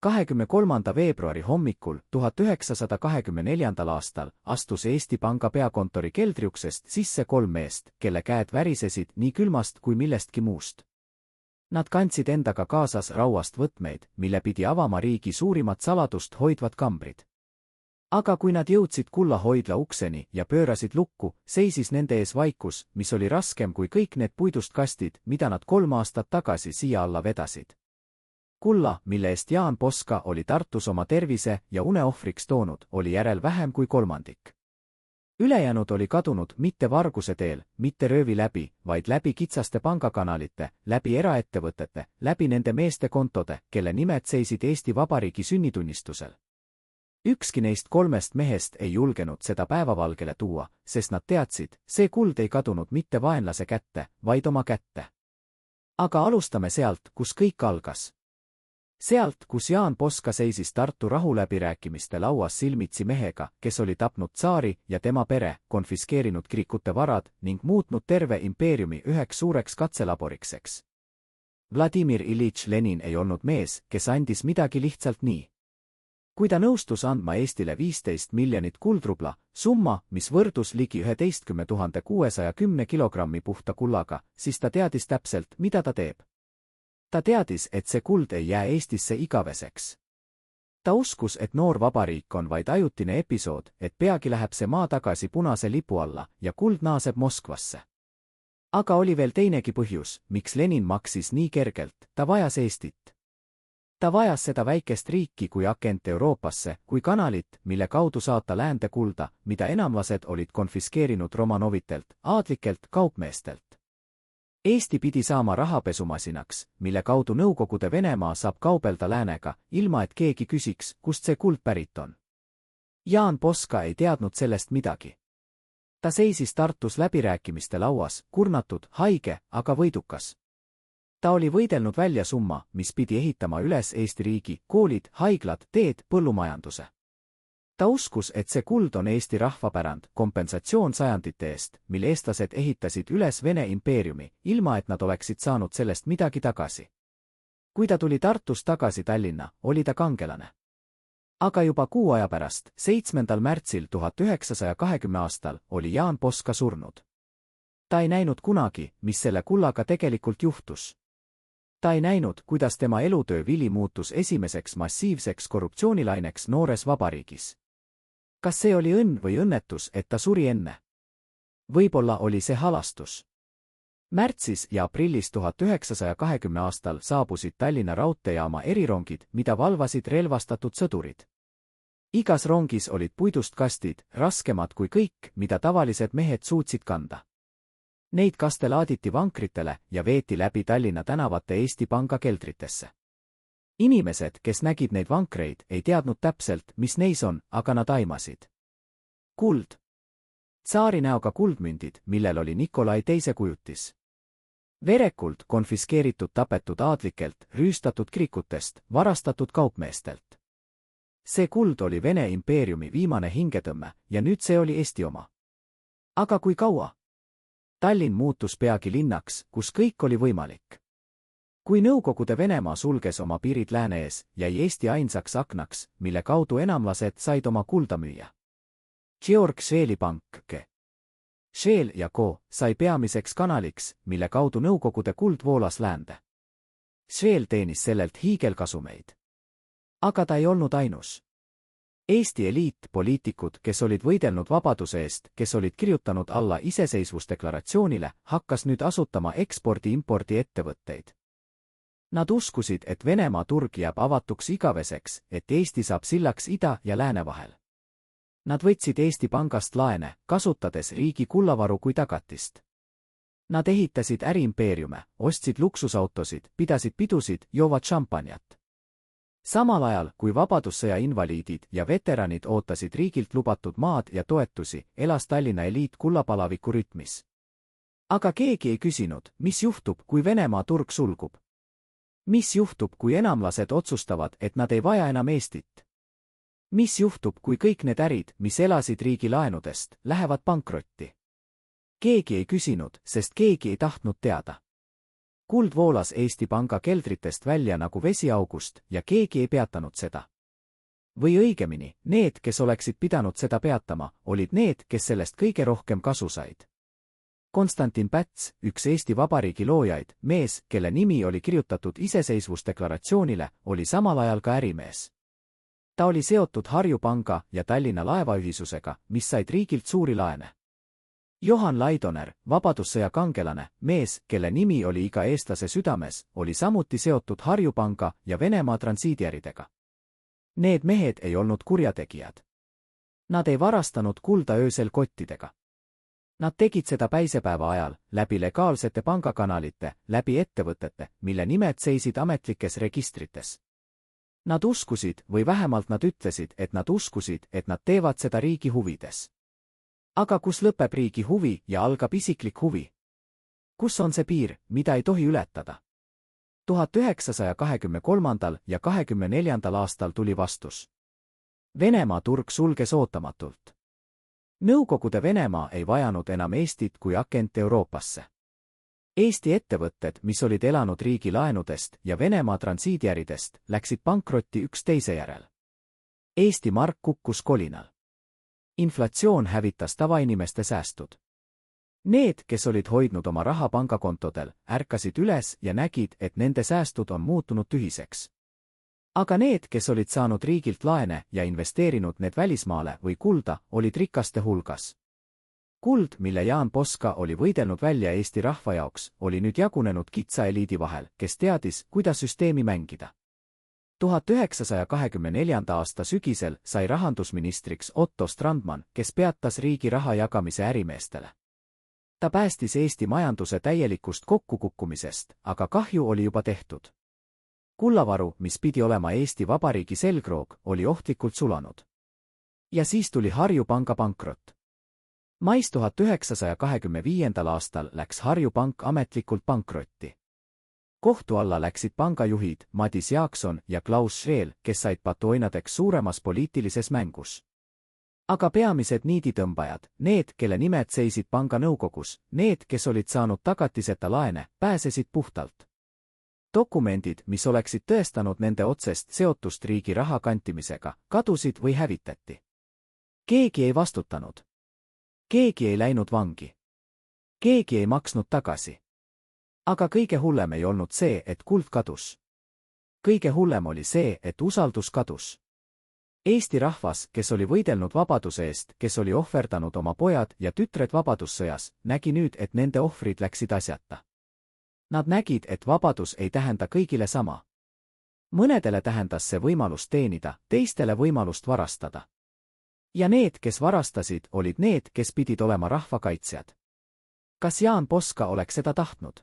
23. veebruari hommikul 1924. aastal astus Eesti Panga peakontori keldriuksest sisse 3 meest, kelle käed värisesid nii külmast kui millestki muust. Nad kandsid endaga kaasas rauast võtmeid, mille pidi avama riigi suurimat saladust hoidvad kambrid. Aga kui nad jõudsid kulla hoidla ukseni ja pöörasid lukku, seisis nende ees vaikus, mis oli raskem kui kõik need puidust kastid, mida nad 3 aastat tagasi siia alla vedasid. Kulla, mille eest Jaan Poska oli Tartus oma tervise ja une ohvriks toonud, oli järel vähem kui 1/3. Ülejäänud oli kadunud mitte varguse teel, mitte röövi läbi, vaid läbi kitsaste pangakanalite, läbi eraettevõtete, läbi nende meeste kontode, kelle nimed seisid Eesti Vabariigi sünnitunnistusel. Ükski neist 3 mehest ei julgenud seda päevavalgele tuua, sest nad teadsid, see kuld ei kadunud mitte vaenlase kätte, vaid oma kätte. Aga alustame sealt, kus kõik algas. Sealt, kus Jaan Poska seisis Tartu rahuläbirääkimiste lauas silmitsi mehega, kes oli tapnud tsaari ja tema pere, konfiskeerinud kirikute varad ning muutnud terve impeeriumi üheks suureks katselaborikseks. Vladimir Iljitš Lenin ei olnud mees, kes andis midagi lihtsalt nii. Kui ta nõustus andma Eestile 15 miljonit kuldrubla, summa, mis võrdus ligi 11 610 kilogrammi puhta kullaga, siis ta teadis täpselt, mida ta teeb. Ta teadis, et see kuld ei jää Eestisse igaveseks. Ta uskus, et noor vabariik on vaid ajutine episood, et peagi läheb see maa tagasi punase lipu alla ja kuld naaseb Moskvasse. Aga oli veel teinegi põhjus, miks Lenin maksis nii kergelt, ta vajas Eestit. Ta vajas seda väikest riiki kui akent Euroopasse, kui kanalit, mille kaudu saata läände kulda, mida enamlased olid konfiskeerinud Romanovitelt, aadlikelt, kaupmeestelt. Eesti pidi saama rahapesumasinaks, mille kaudu Nõukogude Venemaa saab kaubelda läänega, ilma et keegi küsiks, kust see kuld pärit on. Jaan Poska ei teadnud sellest midagi. Ta seisis Tartus läbirääkimiste lauas, kurnatud, haige, aga võidukas. Ta oli võidelnud välja summa, mis pidi ehitama üles Eesti riigi, koolid, haiglad, teed, põllumajanduse. Ta uskus, et see kuld on Eesti rahvapärand, kompensatsioon sajandite eest, mille eestlased ehitasid üles Vene impeeriumi, ilma et nad oleksid saanud sellest midagi tagasi. Kui ta tuli Tartust tagasi Tallinna, oli ta kangelane. Aga juba 6 aja pärast, 7. märtsil 1920 aastal, oli Jaan Poska surnud. Ta ei näinud kunagi, mis selle kullaga tegelikult juhtus. Ta ei näinud, kuidas tema elutöö vili muutus esimeseks massiivseks korruptsioonilaineks noores vabariigis. Kas see oli õnn või õnnetus, et ta suri enne? Võib-olla oli see halastus. Märtsis ja aprillis 1920 aastal saabusid Tallinna raudteejaama erirongid, mida valvasid relvastatud sõdurid. Igas rongis olid puidust kastid, raskemad kui kõik, mida tavalised mehed suutsid kanda. Neid kaste laaditi vankritele ja veeti läbi Tallinna tänavate Eesti Panga keldritesse. Inimesed, kes nägid neid vankreid, ei teadnud täpselt, mis neis on, aga nad aimasid. Kuld. Tsaari näoga kuldmündid, millel oli Nikolai teise kujutis. Verekuld konfiskeeritud tapetud aadlikelt, rüüstatud kirikutest, varastatud kaupmeestelt. See kuld oli Vene impeeriumi viimane hingetõmme ja nüüd see oli Eesti oma. Aga kui kaua? Tallinn muutus peagi linnaks, kus kõik oli võimalik. Kui Nõukogude Venemaa sulges oma piirid lääne ees, jäi Eesti ainsaks aknaks, mille kaudu enamlased said oma kulda müüa. Georg Scheeli pank, Scheel ja Co. sai peamiseks kanaliks, mille kaudu Nõukogude kuld voolas läände. Scheel teenis sellelt hiigelkasumeid. Aga ta ei olnud ainus. Eesti eliit, poliitikud, kes olid võidelnud vabaduse eest, kes olid kirjutanud alla iseseisvusdeklaratsioonile, hakkas nüüd asutama ekspordi-impordi ettevõtteid. Nad uskusid, et Venemaa turg jääb avatuks igaveseks, et Eesti saab sillaks ida ja lääne vahel. Nad võtsid Eesti Pangast laene, kasutades riigi kullavaru kui tagatist. Nad ehitasid äriimpeeriume, ostsid luksusautosid, pidasid pidusid, joovad šampanjat. Samal ajal, kui vabadussõja invaliidid ja veteranid ootasid riigilt lubatud maad ja toetusi, elas Tallinna eliit kullapalaviku rütmis. Aga keegi ei küsinud, mis juhtub, kui Venemaa turg sulgub. Mis juhtub, kui enamlased otsustavad, et nad ei vaja enam Eestit? Mis juhtub, kui kõik need ärid, mis elasid riigi laenudest, lähevad pankrotti? Keegi ei küsinud, sest keegi ei tahtnud teada. Kuld voolas Eesti Panga keldritest välja nagu vesi august ja keegi ei peatanud seda. Või õigemini, need, kes oleksid pidanud seda peatama, olid need, kes sellest kõige rohkem kasu said. Konstantin Päts, üks Eesti Vabariigi loojaid, mees, kelle nimi oli kirjutatud iseseisvusdeklaratsioonile, oli samal ajal ka ärimees. Ta oli seotud Harju Panga ja Tallinna Laevaühisusega, mis said riigilt suuri laene. Johan Laidoner, vabadussõja kangelane, mees, kelle nimi oli iga eestlase südames, oli samuti seotud Harju Panga ja Venemaa transiidiäridega. Need mehed ei olnud kurjategijad. Nad ei varastanud kulda öösel kottidega. Nad tegid seda päisepäeva ajal, läbi legaalsete pangakanalite, läbi ettevõtete, mille nimed seisid ametlikes registrites. Nad uskusid, või vähemalt nad ütlesid, et nad uskusid, et nad teevad seda riigi huvides. Aga kus lõpeb riigi huvi ja algab isiklik huvi? Kus on see piir, mida ei tohi ületada? 1923. ja 24. aastal tuli vastus. Venemaa turg sulges ootamatult. Nõukogude Venemaa ei vajanud enam Eestit kui akent Euroopasse. Eesti ettevõtted, mis olid elanud riigi laenudest ja Venemaa transiidiäridest, läksid pankrotti üks teise järel. Eesti mark kukkus kolinal. Inflatsioon hävitas tavainimeste säästud. Need, kes olid hoidnud oma raha pangakontodel, ärkasid üles ja nägid, et nende säästud on muutunud tühiseks. Aga need, kes olid saanud riigilt laene ja investeerinud need välismaale või kulda, olid rikaste hulgas. Kuld, mille Jaan Poska oli võidelnud välja Eesti rahva jaoks, oli nüüd jagunenud kitsa eliidi vahel, kes teadis, kuidas süsteemi mängida. 1924. aasta sügisel sai rahandusministriks Otto Strandman, kes peatas riigi raha jagamise ärimeestele. Ta päästis Eesti majanduse täielikust kokkukukkumisest, aga kahju oli juba tehtud. Kullavaru, mis pidi olema Eesti Vabariigi selgroog, oli ohtlikult sulanud. Ja siis tuli Harju Panga pankrot. Mais 1925. aastal läks Harju Pank ametlikult pankrotti. Kohtu alla läksid pangajuhid Madis Jaakson ja Klaus Scheel, kes said patuoinadeks suuremas poliitilises mängus. Aga peamised niiditõmbajad, need, kelle nimed seisid panga nõukogus, need, kes olid saanud tagatiseta laene, pääsesid puhtalt. Dokumendid, mis oleksid tõestanud nende otsest seotust riigi raha kantimisega, kadusid või hävitati. Keegi ei vastutanud. Keegi ei läinud vangi. Keegi ei maksnud tagasi. Aga kõige hullem ei olnud see, et kuld kadus. Kõige hullem oli see, et usaldus kadus. Eesti rahvas, kes oli võidelnud vabaduse eest, kes oli ohverdanud oma pojad ja tütred vabadussõjas, nägi nüüd, et nende ohvrid läksid asjata. Nad nägid, et vabadus ei tähenda kõigile sama. Mõnedele tähendas see võimalust teenida, teistele võimalust varastada. Ja need, kes varastasid, olid need, kes pidid olema rahvakaitsjad. Kas Jaan Poska oleks seda tahtnud?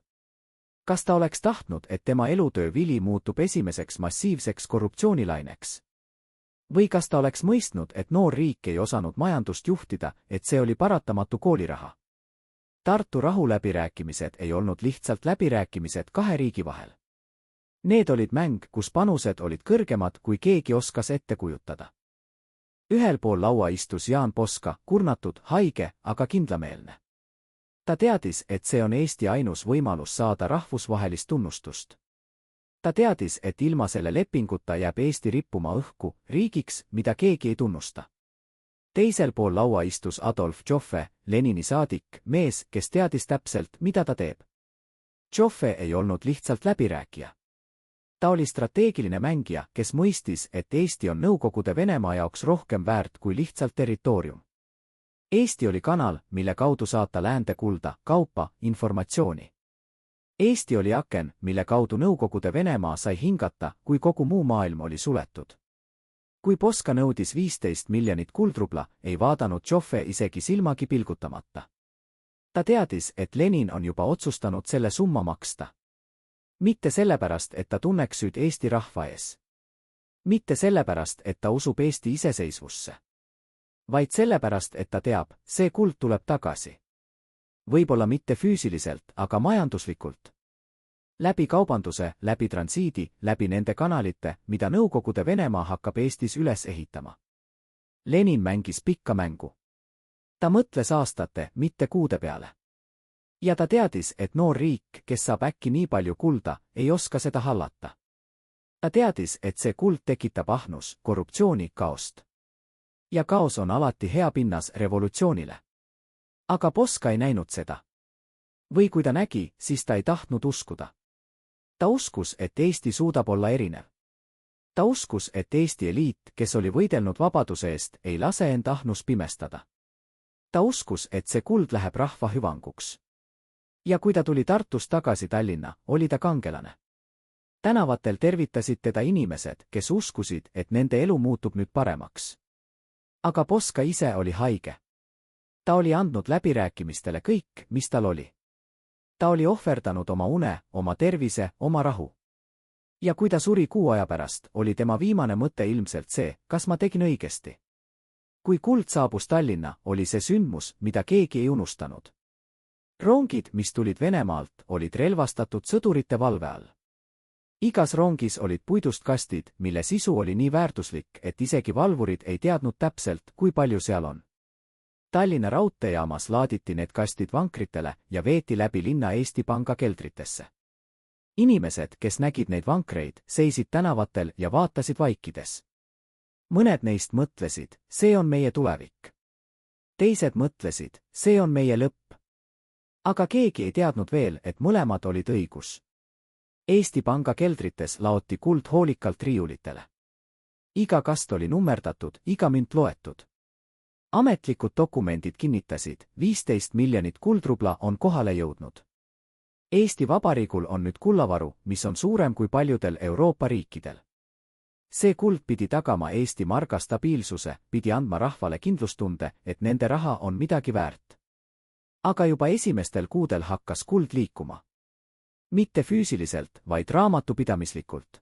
Kas ta oleks tahtnud, et tema elutöö vili muutub esimeseks massiivseks korruptsioonilaineks? Või kas ta oleks mõistnud, et noor riik ei osanud majandust juhtida, et see oli paratamatu kooliraha? Tartu rahuläbirääkimised ei olnud lihtsalt läbirääkimised kahe riigi vahel. Need olid mäng, kus panused olid kõrgemad, kui keegi oskas ette kujutada. Ühel pool laua istus Jaan Poska, kurnatud, haige, aga kindlameelne. Ta teadis, et see on Eesti ainus võimalus saada rahvusvahelist tunnustust. Ta teadis, et ilma selle lepinguta jääb Eesti rippuma õhku, riigiks, mida keegi ei tunnusta. Teisel pool laua istus Adolf Joffe, Lenini saadik, mees, kes teadis täpselt, mida ta teeb. Joffe ei olnud lihtsalt läbirääkija. Ta oli strateegiline mängija, kes mõistis, et Eesti on Nõukogude Venemaa jaoks rohkem väärt kui lihtsalt territoorium. Eesti oli kanal, mille kaudu saata läände kulda, kaupa, informatsiooni. Eesti oli aken, mille kaudu Nõukogude Venemaa sai hingata, kui kogu muu maailm oli suletud. Kui Poska nõudis 15 miljonit kuldrubla, ei vaadanud Joffe isegi silmagi pilgutamata. Ta teadis, et Lenin on juba otsustanud selle summa maksta. Mitte sellepärast, et ta tunneks süüd Eesti rahva ees. Mitte sellepärast, et ta usub Eesti iseseisvusse. Vaid sellepärast, et ta teab, see kuld tuleb tagasi. Võib-olla mitte füüsiliselt, aga majanduslikult. Läbi kaubanduse, läbi transiidi, läbi nende kanalite, mida Nõukogude Venemaa hakkab Eestis üles ehitama. Lenin mängis pikka mängu. Ta mõtles aastate, mitte kuude peale. Ja ta teadis, et noor riik, kes saab äkki nii palju kulda, ei oska seda hallata. Ta teadis, et see kuld tekitab ahnus, korruptsiooni, kaost. Ja kaos on alati hea pinnas revolutsioonile. Aga Poska ei näinud seda. Või kui ta nägi, siis ta ei tahtnud uskuda. Ta uskus, et Eesti suudab olla erinev. Ta uskus, et Eesti eliit, kes oli võidelnud vabaduse eest, ei lase end ahnus pimestada. Ta uskus, et see kuld läheb rahva hüvanguks. Ja kui ta tuli Tartust tagasi Tallinna, oli ta kangelane. Tänavatel tervitasid teda inimesed, kes uskusid, et nende elu muutub nüüd paremaks. Aga Poska ise oli haige. Ta oli andnud läbirääkimistele kõik, mis tal oli. Ta oli ohverdanud oma une, oma tervise, oma rahu. Ja kui ta suri kuu aja pärast, oli tema viimane mõte ilmselt see, kas ma tegin õigesti. Kui kuld saabus Tallinna, oli see sündmus, mida keegi ei unustanud. Rongid, mis tulid Venemaalt, olid relvastatud sõdurite valve all. Igas rongis olid puidust kastid, mille sisu oli nii väärtuslik, et isegi valvurid ei teadnud täpselt, kui palju seal on. Tallinna raudteejaamas laaditi need kastid vankritele ja veeti läbi linna Eesti Panga keldritesse. Inimesed, kes nägid neid vankreid, seisid tänavatel ja vaatasid vaikides. Mõned neist mõtlesid, see on meie tulevik. Teised mõtlesid, see on meie lõpp. Aga keegi ei teadnud veel, et mõlemad olid õigus. Eesti Panga keldrites laoti kuld hoolikalt riiulitele. Iga kast oli nummerdatud, iga münt loetud. Ametlikud dokumendid kinnitasid, 15 miljonit kuldrubla on kohale jõudnud. Eesti Vabariigul on nüüd kullavaru, mis on suurem kui paljudel Euroopa riikidel. See kuld pidi tagama Eesti marga stabiilsuse, pidi andma rahvale kindlustunde, et nende raha on midagi väärt. Aga juba esimestel kuudel hakkas kuld liikuma. Mitte füüsiliselt, vaid raamatupidamislikult.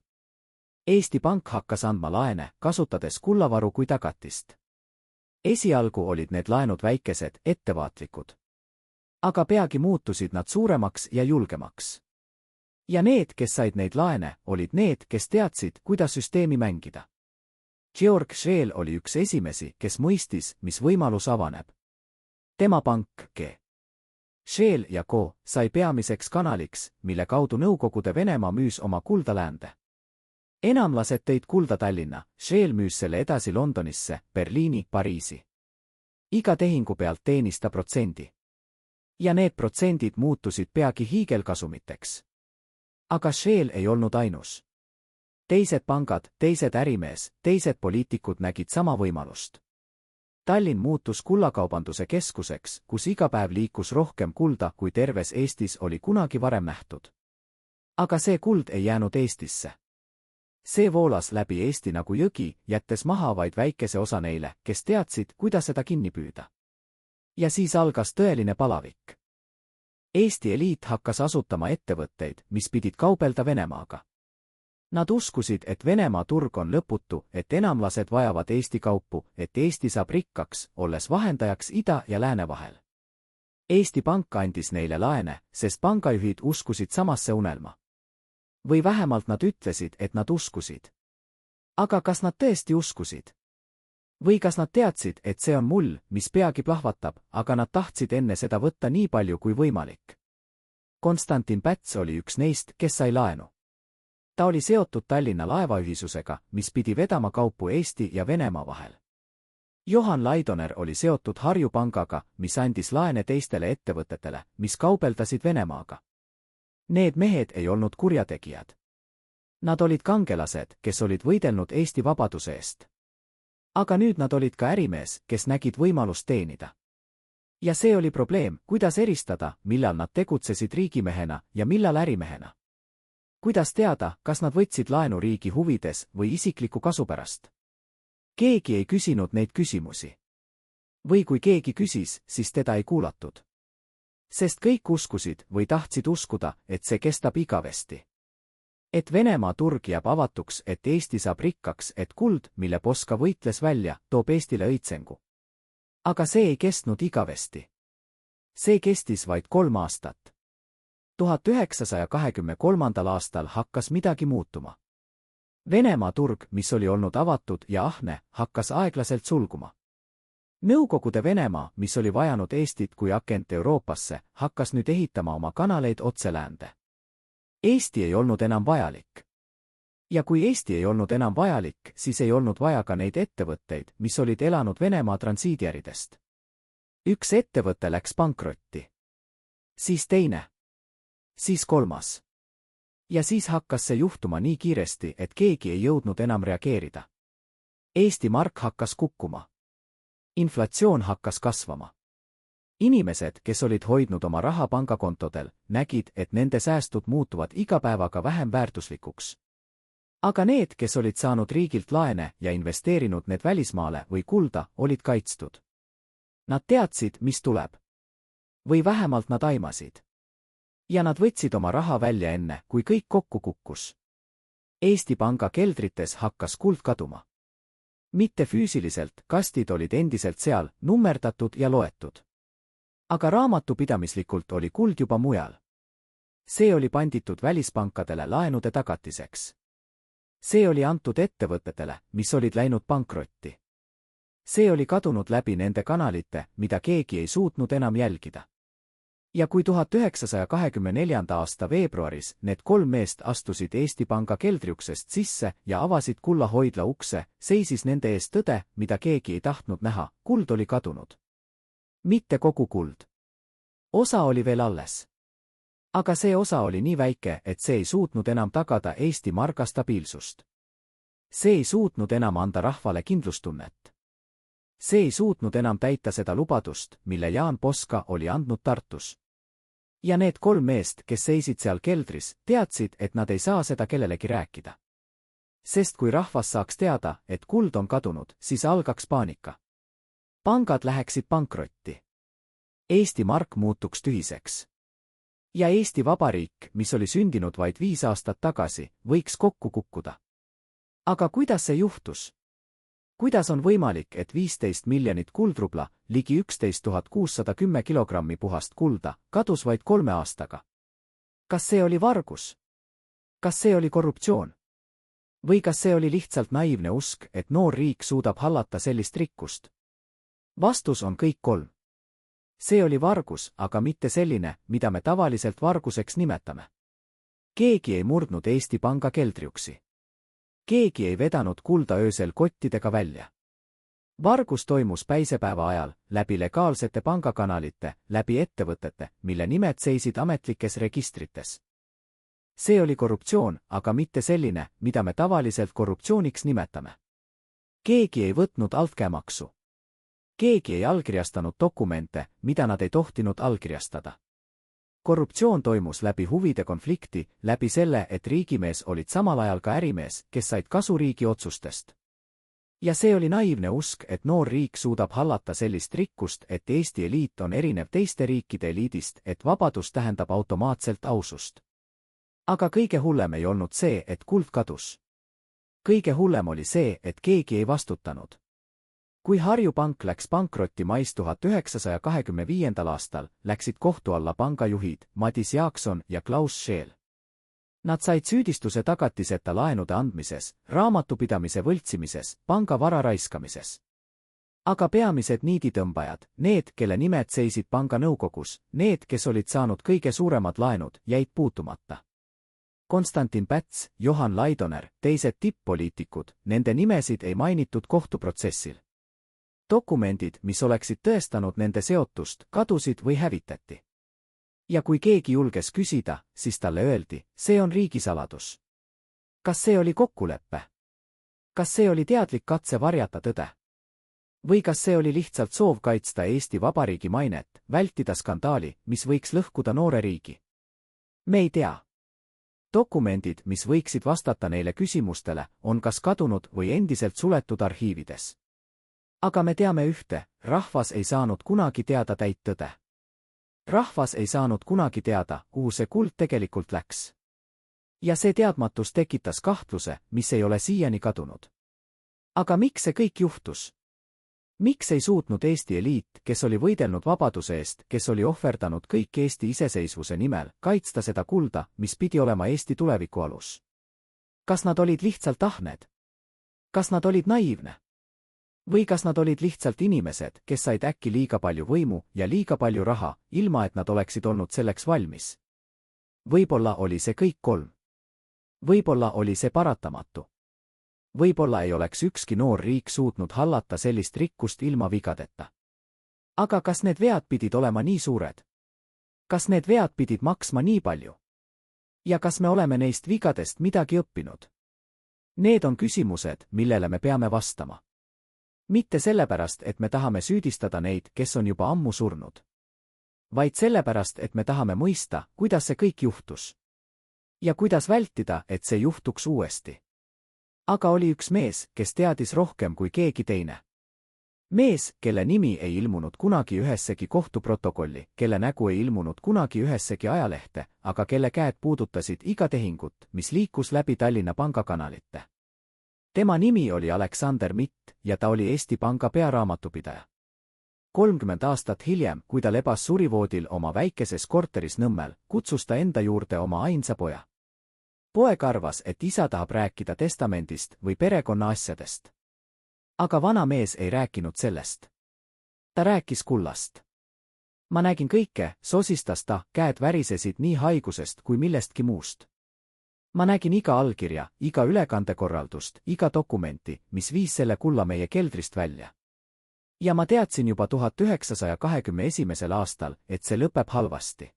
Eesti Pank hakkas andma laene, kasutades kullavaru kui tagatist. Esialgu olid need laenud väikesed, ettevaatlikud. Aga peagi muutusid nad suuremaks ja julgemaks. Ja need, kes said neid laene, olid need, kes teadsid, kuidas süsteemi mängida. Georg Scheel oli üks esimesi, kes mõistis, mis võimalus avaneb. Tema pank, G. Scheel ja Co. sai peamiseks kanaliks, mille kaudu Nõukogude Venemaa müüs oma kulda läände. Enamlased tõid kulda Tallinna, Scheel müüs selle edasi Londonisse, Berliini, Pariisi. Iga tehingu pealt teenis ta protsendi. Ja need protsendid muutusid peagi hiigelkasumiteks. Aga Scheel ei olnud ainus. Teised pangad, teised ärimees, teised poliitikud nägid sama võimalust. Tallinn muutus kullakaubanduse keskuseks, kus iga päev liikus rohkem kulda, kui terves Eestis oli kunagi varem nähtud. Aga see kuld ei jäänud Eestisse. See voolas läbi Eesti nagu jõgi, jättes maha vaid väikese osa neile, kes teadsid, kuidas seda kinni püüda. Ja siis algas tõeline palavik. Eesti eliit hakkas asutama ettevõtteid, mis pidid kaubelda Venemaaga. Nad uskusid, et Venemaa turg on lõputu, et enamlased vajavad Eesti kaupu, et Eesti saab rikkaks, olles vahendajaks ida ja lääne vahel. Eesti Pank andis neile laene, sest pangajuhid uskusid samasse unelma. Või vähemalt nad ütlesid, et nad uskusid. Aga kas nad tõesti uskusid? Või kas nad teadsid, et see on mull, mis peagi plahvatab, aga nad tahtsid enne seda võtta nii palju kui võimalik? Konstantin Päts oli üks neist, kes sai laenu. Ta oli seotud Tallinna laevaühisusega, mis pidi vedama kaupu Eesti ja Venemaa vahel. Johan Laidoner oli seotud Harju Pangaga, mis andis laene teistele ettevõtetele, mis kaubeldasid Venemaaga. Need mehed ei olnud kurjategijad. Nad olid kangelased, kes olid võidelnud Eesti vabaduse eest. Aga nüüd nad olid ka ärimees, kes nägid võimalust teenida. Ja see oli probleem, kuidas eristada, millal nad tegutsesid riigimehena ja millal ärimehena. Kuidas teada, kas nad võtsid laenu riigi huvides või isikliku kasu pärast? Keegi ei küsinud neid küsimusi. Või kui keegi küsis, siis teda ei kuulatud. Sest kõik uskusid või tahtsid uskuda, et see kestab igavesti. Et Venemaa turg jääb avatuks, et Eesti saab rikkaks, et kuld, mille Poska võitles välja, toob Eestile õitsengu. Aga see ei kestnud igavesti. See kestis vaid 3 aastat. 1923. aastal hakkas midagi muutuma. Venemaa turg, mis oli olnud avatud ja ahne, hakkas aeglaselt sulguma. Nõukogude Venemaa, mis oli vajanud Eestit kui akent Euroopasse, hakkas nüüd ehitama oma kanaleid otse läände. Eesti ei olnud enam vajalik. Ja kui Eesti ei olnud enam vajalik, siis ei olnud vaja ka neid ettevõtteid, mis olid elanud Venemaa transiidiäridest. Üks ettevõte läks pankrotti. Siis teine. Siis kolmas. Ja siis hakkas see juhtuma nii kiiresti, et keegi ei jõudnud enam reageerida. Eesti mark hakkas kukkuma. Inflatsioon hakkas kasvama. Inimesed, kes olid hoidnud oma raha pangakontodel, nägid, et nende säästud muutuvad iga päevaga vähem väärtuslikuks. Aga need, kes olid saanud riigilt laene ja investeerinud need välismaale või kulda, olid kaitstud. Nad teadsid, mis tuleb. Või vähemalt nad aimasid. Ja nad võtsid oma raha välja enne, kui kõik kokku kukkus. Eesti Panga keldrites hakkas kuld kaduma. Mitte füüsiliselt, kastid olid endiselt seal, nummerdatud ja loetud. Aga raamatupidamislikult oli kuld juba mujal. See oli panditud välispankadele laenude tagatiseks. See oli antud ettevõtetele, mis olid läinud pankrotti. See oli kadunud läbi nende kanalite, mida keegi ei suutnud enam jälgida. Ja kui 1924. aasta veebruaris need 3 meest astusid Eesti Panga keldriuksest sisse ja avasid kullahoidla ukse, seisis nende ees tõde, mida keegi ei tahtnud näha, kuld oli kadunud. Mitte kogu kuld. Osa oli veel alles. Aga see osa oli nii väike, et see ei suutnud enam tagada Eesti marga stabiilsust. See ei suutnud enam anda rahvale kindlustunnet. See ei suutnud enam täita seda lubadust, mille Jaan Poska oli andnud Tartus. Ja need 3 meest, kes seisid seal keldris, teadsid, et nad ei saa seda kellelegi rääkida. Sest kui rahvas saaks teada, et kuld on kadunud, siis algaks paanika. Pangad läheksid pankrotti. Eesti mark muutuks tühiseks. Ja Eesti Vabariik, mis oli sündinud vaid 5 aastat tagasi, võiks kokku kukkuda. Aga kuidas see juhtus? Kuidas on võimalik, et 15 miljonit kuldrubla, ligi 11 610 kilogrammi puhast kulda, kadus vaid 3 aastaga? Kas see oli vargus? Kas see oli korruptsioon? Või kas see oli lihtsalt naiivne usk, et noor riik suudab hallata sellist rikkust? Vastus on kõik 3. See oli vargus, aga mitte selline, mida me tavaliselt varguseks nimetame. Keegi ei murdnud Eesti Panga keldriuksi. Keegi ei vedanud kulda öösel kottidega välja. Vargus toimus päisepäeva ajal, läbi legaalsete pangakanalite, läbi ettevõtete, mille nimed seisid ametlikes registrites. See oli korruptsioon, aga mitte selline, mida me tavaliselt korruptsiooniks nimetame. Keegi ei võtnud altkäemaksu. Keegi ei allkirjastanud dokumente, mida nad ei tohtinud allkirjastada. Korruptsioon toimus läbi huvide konflikti, läbi selle, et riigimees olid samal ajal ka ärimees, kes said kasu riigi otsustest. Ja see oli naiivne usk, et noor riik suudab hallata sellist rikkust, et Eesti eliit on erinev teiste riikide eliidist, et vabadus tähendab automaatselt ausust. Aga kõige hullem ei olnud see, et kuld kadus. Kõige hullem oli see, et keegi ei vastutanud. Kui Harju Pank läks pankrotti mais 1925. aastal, läksid kohtu alla pangajuhid Madis Jaakson ja Klaus Scheel. Nad said süüdistuse tagatiseta laenude andmises, raamatupidamise võltsimises, panga vara raiskamises. Aga peamised niiditõmbajad, need, kelle nimed seisid panga nõukogus, need, kes olid saanud kõige suuremad laenud, jäid puutumata. Konstantin Päts, Johan Laidoner, teised tipp-poliitikud, nende nimesid ei mainitud kohtuprotsessil. Dokumendid, mis oleksid tõestanud nende seotust, kadusid või hävitati. Ja kui keegi julges küsida, siis talle öeldi, see on riigisaladus. Kas see oli kokkulepe? Kas see oli teadlik katse varjata tõde? Või kas see oli lihtsalt soov kaitsta Eesti Vabariigi mainet, vältida skandaali, mis võiks lõhkuda noore riigi? Me ei tea. Dokumendid, mis võiksid vastata neile küsimustele, on kas kadunud või endiselt suletud arhiivides. Aga me teame ühte, rahvas ei saanud kunagi teada täit tõde. Rahvas ei saanud kunagi teada, kuhu see kuld tegelikult läks. Ja see teadmatus tekitas kahtluse, mis ei ole siiani kadunud. Aga miks see kõik juhtus? Miks ei suutnud Eesti eliit, kes oli võidelnud vabaduse eest, kes oli ohverdanud kõik Eesti iseseisvuse nimel, kaitsta seda kulda, mis pidi olema Eesti tuleviku alus? Kas nad olid lihtsalt ahned? Kas nad olid naiivne? Või kas nad olid lihtsalt inimesed, kes said äkki liiga palju võimu ja liiga palju raha, ilma et nad oleksid olnud selleks valmis? Võib-olla oli see kõik kolm. Võib-olla oli see paratamatu. Võib-olla ei oleks ükski noor riik suutnud hallata sellist rikkust ilma vigadeta. Aga kas need vead pidid olema nii suured? Kas need vead pidid maksma nii palju? Ja kas me oleme neist vigadest midagi õppinud? Need on küsimused, millele me peame vastama. Mitte sellepärast, et me tahame süüdistada neid, kes on juba ammu surnud. Vaid sellepärast, et me tahame mõista, kuidas see kõik juhtus. Ja kuidas vältida, et see juhtuks uuesti. Aga oli üks mees, kes teadis rohkem kui keegi teine. Mees, kelle nimi ei ilmunud kunagi ühessegi kohtuprotokolli, kelle nägu ei ilmunud kunagi ühessegi ajalehte, aga kelle käed puudutasid iga tehingut, mis liikus läbi Tallinna pangakanalite. Tema nimi oli Aleksander Mitt ja ta oli Eesti Panga pearaamatupidaja. 30 aastat hiljem, kui ta lebas surivoodil oma väikeses korteris Nõmmel, kutsus ta enda juurde oma ainsa poja. Poeg arvas, et isa tahab rääkida testamendist või perekonna asjadest. Aga vana mees ei rääkinud sellest. Ta rääkis kullast. Ma nägin kõike, sosistas ta, käed värisesid nii haigusest kui millestki muust. Ma nägin iga allkirja, iga ülekandekorraldust, iga dokumenti, mis viis selle kulla meie keldrist välja. Ja ma teadsin juba 1921. aastal, et see lõpeb halvasti.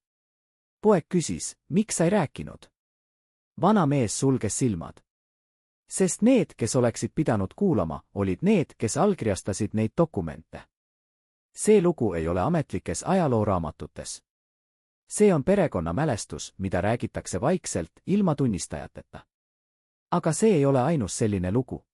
Poeg küsis, miks sa ei rääkinud? Vana mees sulges silmad. Sest need, kes oleksid pidanud kuulama, olid need, kes allkirjastasid neid dokumente. See lugu ei ole ametlikes ajalooraamatutes. See on perekonna mälestus, mida räägitakse vaikselt, ilma tunnistajateta. Aga see ei ole ainus selline lugu.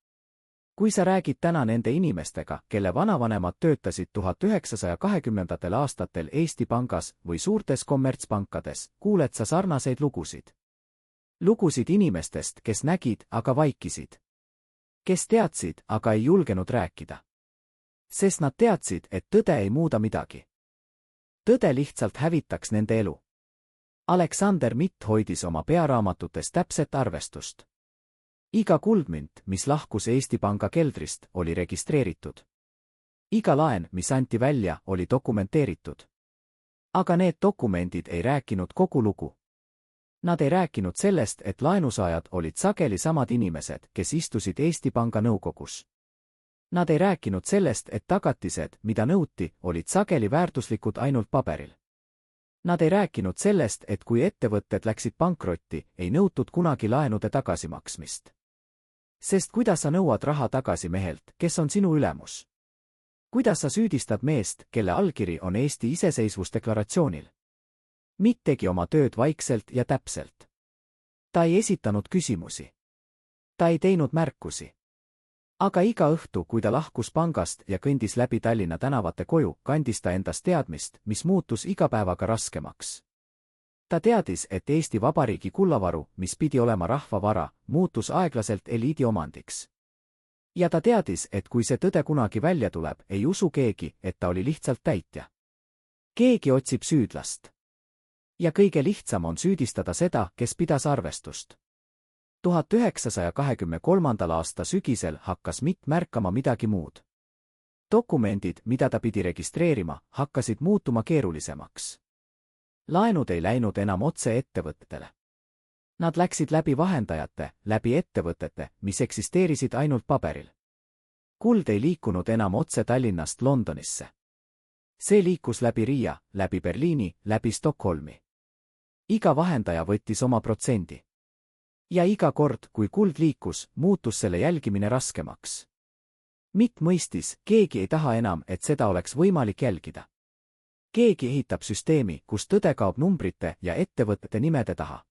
Kui sa räägid täna nende inimestega, kelle vanavanemad töötasid 1920. aastatel Eesti Pangas või suurtes kommertspankades, kuuled sa sarnaseid lugusid. Lugusid inimestest, kes nägid, aga vaikisid. Kes teadsid, aga ei julgenud rääkida. Sest nad teadsid, et tõde ei muuda midagi. Tõde lihtsalt hävitaks nende elu. Aleksander Mitt hoidis oma pearaamatutes täpset arvestust. Iga kuldmünt, mis lahkus Eesti Panga keldrist, oli registreeritud. Iga laen, mis anti välja, oli dokumenteeritud. Aga need dokumendid ei rääkinud kogu lugu. Nad ei rääkinud sellest, et laenusaajad olid sageli samad inimesed, kes istusid Eesti Panga nõukogus. Nad ei rääkinud sellest, et tagatised, mida nõuti, olid sageli väärtuslikud ainult paberil. Nad ei rääkinud sellest, et kui ettevõtted läksid pankrotti, ei nõutud kunagi laenude tagasimaksmist. Sest kuidas sa nõuad raha tagasi mehelt, kes on sinu ülemus? Kuidas sa süüdistad meest, kelle allkiri on Eesti iseseisvusdeklaratsioonil? Mitt tegi oma tööd vaikselt ja täpselt. Ta ei esitanud küsimusi. Ta ei teinud märkusi. Aga iga õhtu, kui ta lahkus pangast ja kõndis läbi Tallinna tänavate koju, kandis ta endast teadmist, mis muutus iga päevaga raskemaks. Ta teadis, et Eesti Vabariigi kullavaru, mis pidi olema rahva vara, muutus aeglaselt eliidi omandiks. Ja ta teadis, et kui see tõde kunagi välja tuleb, ei usu keegi, et ta oli lihtsalt täitja. Keegi otsib süüdlast. Ja kõige lihtsam on süüdistada seda, kes pidas arvestust. 1923. aasta sügisel hakkas Mitt märkama midagi muud. Dokumendid, mida ta pidi registreerima, hakkasid muutuma keerulisemaks. Laenud ei läinud enam otse ettevõtetele. Nad läksid läbi vahendajate, läbi ettevõtete, mis eksisteerisid ainult paberil. Kuld ei liikunud enam otse Tallinnast Londonisse. See liikus läbi Riia, läbi Berliini, läbi Stockholmi. Iga vahendaja võttis oma protsendi. Ja iga kord, kui kuld liikus, muutus selle jälgimine raskemaks. Mitt mõistis, keegi ei taha enam, et seda oleks võimalik jälgida. Keegi ehitab süsteemi, kus tõde kaob numbrite ja ettevõtete nimede taha.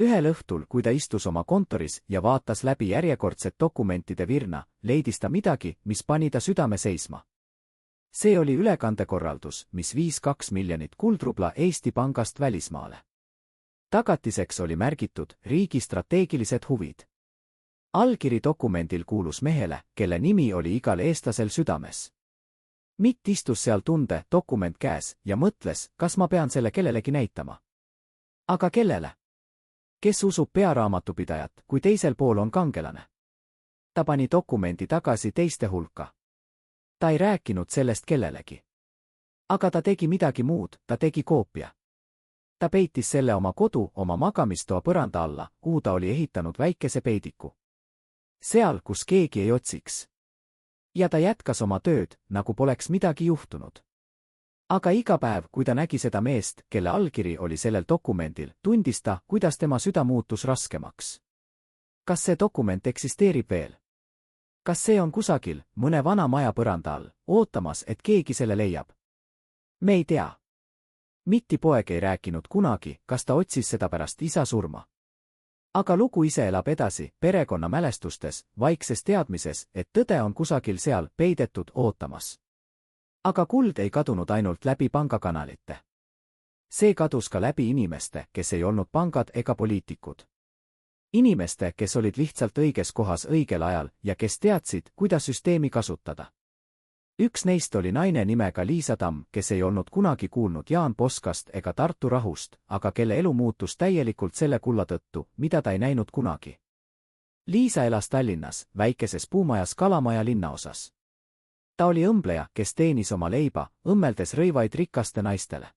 Ühel õhtul, kui ta istus oma kontoris ja vaatas läbi järjekordset dokumentide virna, leidis ta midagi, mis pani ta südame seisma. See oli ülekandekorraldus, mis viis 2 miljonit kuldrubla Eesti Pangast välismaale. Tagatiseks oli märgitud riigi strateegilised huvid. Allkiri dokumendil kuulus mehele, kelle nimi oli igal eestlasel südames. Mitt istus seal tunde, dokument käes, ja mõtles, kas ma pean selle kellelegi näitama. Aga kellele? Kes usub pearaamatupidajat, kui teisel pool on kangelane? Ta pani dokumendi tagasi teiste hulka. Ta ei rääkinud sellest kellelegi. Aga ta tegi midagi muud, ta tegi koopia. Ta peitis selle oma kodu, oma magamistoa põranda alla, kuhu ta oli ehitanud väikese peidiku. Seal, kus keegi ei otsiks. Ja ta jätkas oma tööd, nagu poleks midagi juhtunud. Aga iga päev, kui ta nägi seda meest, kelle allkiri oli sellel dokumendil, tundis ta, kuidas tema süda muutus raskemaks. Kas see dokument eksisteerib veel? Kas see on kusagil, mõne vana maja põranda all, ootamas, et keegi selle leiab? Me ei tea. Mitti poeg ei rääkinud kunagi, kas ta otsis seda pärast isa surma. Aga lugu ise elab edasi, perekonna mälestustes, vaikses teadmises, et tõde on kusagil seal, peidetud, ootamas. Aga kuld ei kadunud ainult läbi pangakanalite. See kadus ka läbi inimeste, kes ei olnud pangad ega poliitikud. Inimeste, kes olid lihtsalt õiges kohas õigel ajal ja kes teadsid, kuidas süsteemi kasutada. Üks neist oli naine nimega Liisa Tamm, kes ei olnud kunagi kuulnud Jaan Poskast ega Tartu rahust, aga kelle elu muutus täielikult selle kulla tõttu, mida ta ei näinud kunagi. Liisa elas Tallinnas, väikeses puumajas Kalamaja linnaosas. Ta oli õmbleja, kes teenis oma leiba, õmmeldes rõivaid rikaste naistele.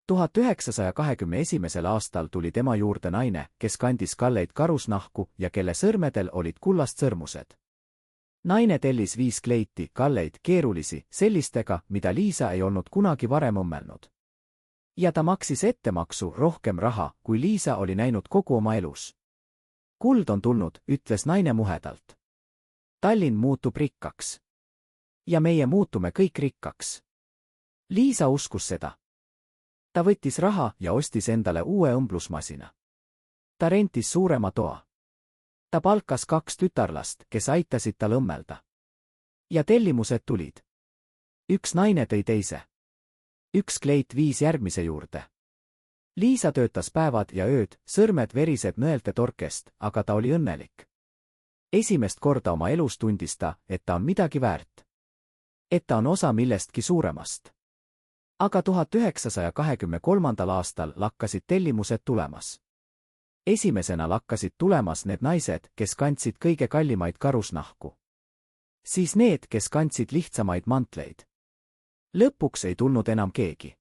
1921. aastal tuli tema juurde naine, kes kandis kalleid karusnahku ja kelle sõrmedel olid kullast sõrmused. Naine tellis 5 kleiti, kalleid, keerulisi, sellistega, mida Liisa ei olnud kunagi varem õmmelnud. Ja ta maksis ettemaksu rohkem raha, kui Liisa oli näinud kogu oma elus. Kuld on tulnud, ütles naine muhedalt. Tallinn muutub rikkaks. Ja meie muutume kõik rikkaks. Liisa uskus seda. Ta võttis raha ja ostis endale uue õmblusmasina. Ta rentis suurema toa. Ta palkas 2 tütarlast, kes aitasid tal õmmelda. Ja tellimused tulid. Üks naine tõi teise. Üks kleit viis järgmise juurde. Liisa töötas päevad ja ööd, sõrmed verised nõelte torkest, aga ta oli õnnelik. Esimest korda oma elus tundis ta, et ta on midagi väärt. Et ta on osa millestki suuremast. Aga 1923. aastal lakkasid tellimused tulemas. Esimesena lakkasid tulemas need naised, kes kandsid kõige kallimaid karusnahku. Siis need, kes kandsid lihtsamaid mantleid. Lõpuks ei tulnud enam keegi.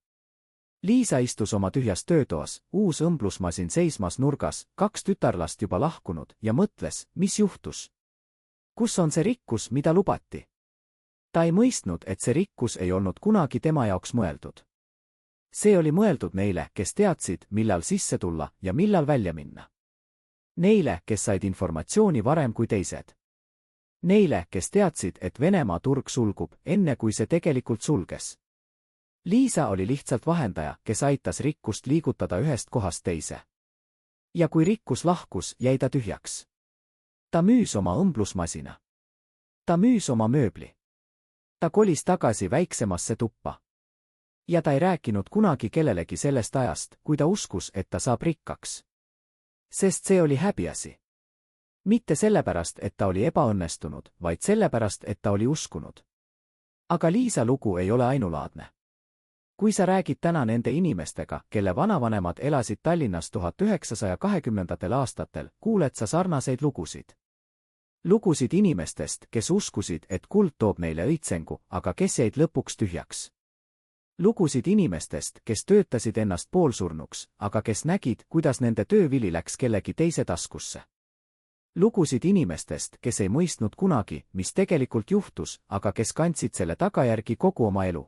Liisa istus oma tühjas töötoas, uus õmblusmasin seismas nurgas, 2 tütarlast juba lahkunud ja mõtles, mis juhtus. Kus on see rikkus, mida lubati? Ta ei mõistnud, et see rikkus ei olnud kunagi tema jaoks mõeldud. See oli mõeldud neile, kes teadsid, millal sisse tulla ja millal välja minna. Neile, kes said informatsiooni varem kui teised. Neile, kes teadsid, et Venemaa turg sulgub, enne kui see tegelikult sulges. Liisa oli lihtsalt vahendaja, kes aitas rikkust liigutada ühest kohast teise. Ja kui rikkus lahkus, jäi ta tühjaks. Ta müüs oma õmblusmasina. Ta müüs oma mööbli. Ta kolis tagasi väiksemasse tuppa. Ja ta ei rääkinud kunagi kellelegi sellest ajast, kui ta uskus, et ta saab rikkaks. Sest see oli häbiasi. Mitte sellepärast, et ta oli ebaõnnestunud, vaid sellepärast, et ta oli uskunud. Aga Liisa lugu ei ole ainulaadne. Kui sa räägid täna nende inimestega, kelle vanavanemad elasid Tallinnas 1920. aastatel, kuuled sa sarnaseid lugusid. Lugusid inimestest, kes uskusid, et kuld toob neile õitsengu, aga kes jäid lõpuks tühjaks. Lugusid inimestest, kes töötasid ennast poolsurnuks, aga kes nägid, kuidas nende töövili läks kellegi teise taskusse. Lugusid inimestest, kes ei mõistnud kunagi, mis tegelikult juhtus, aga kes kandsid selle tagajärgi kogu oma elu.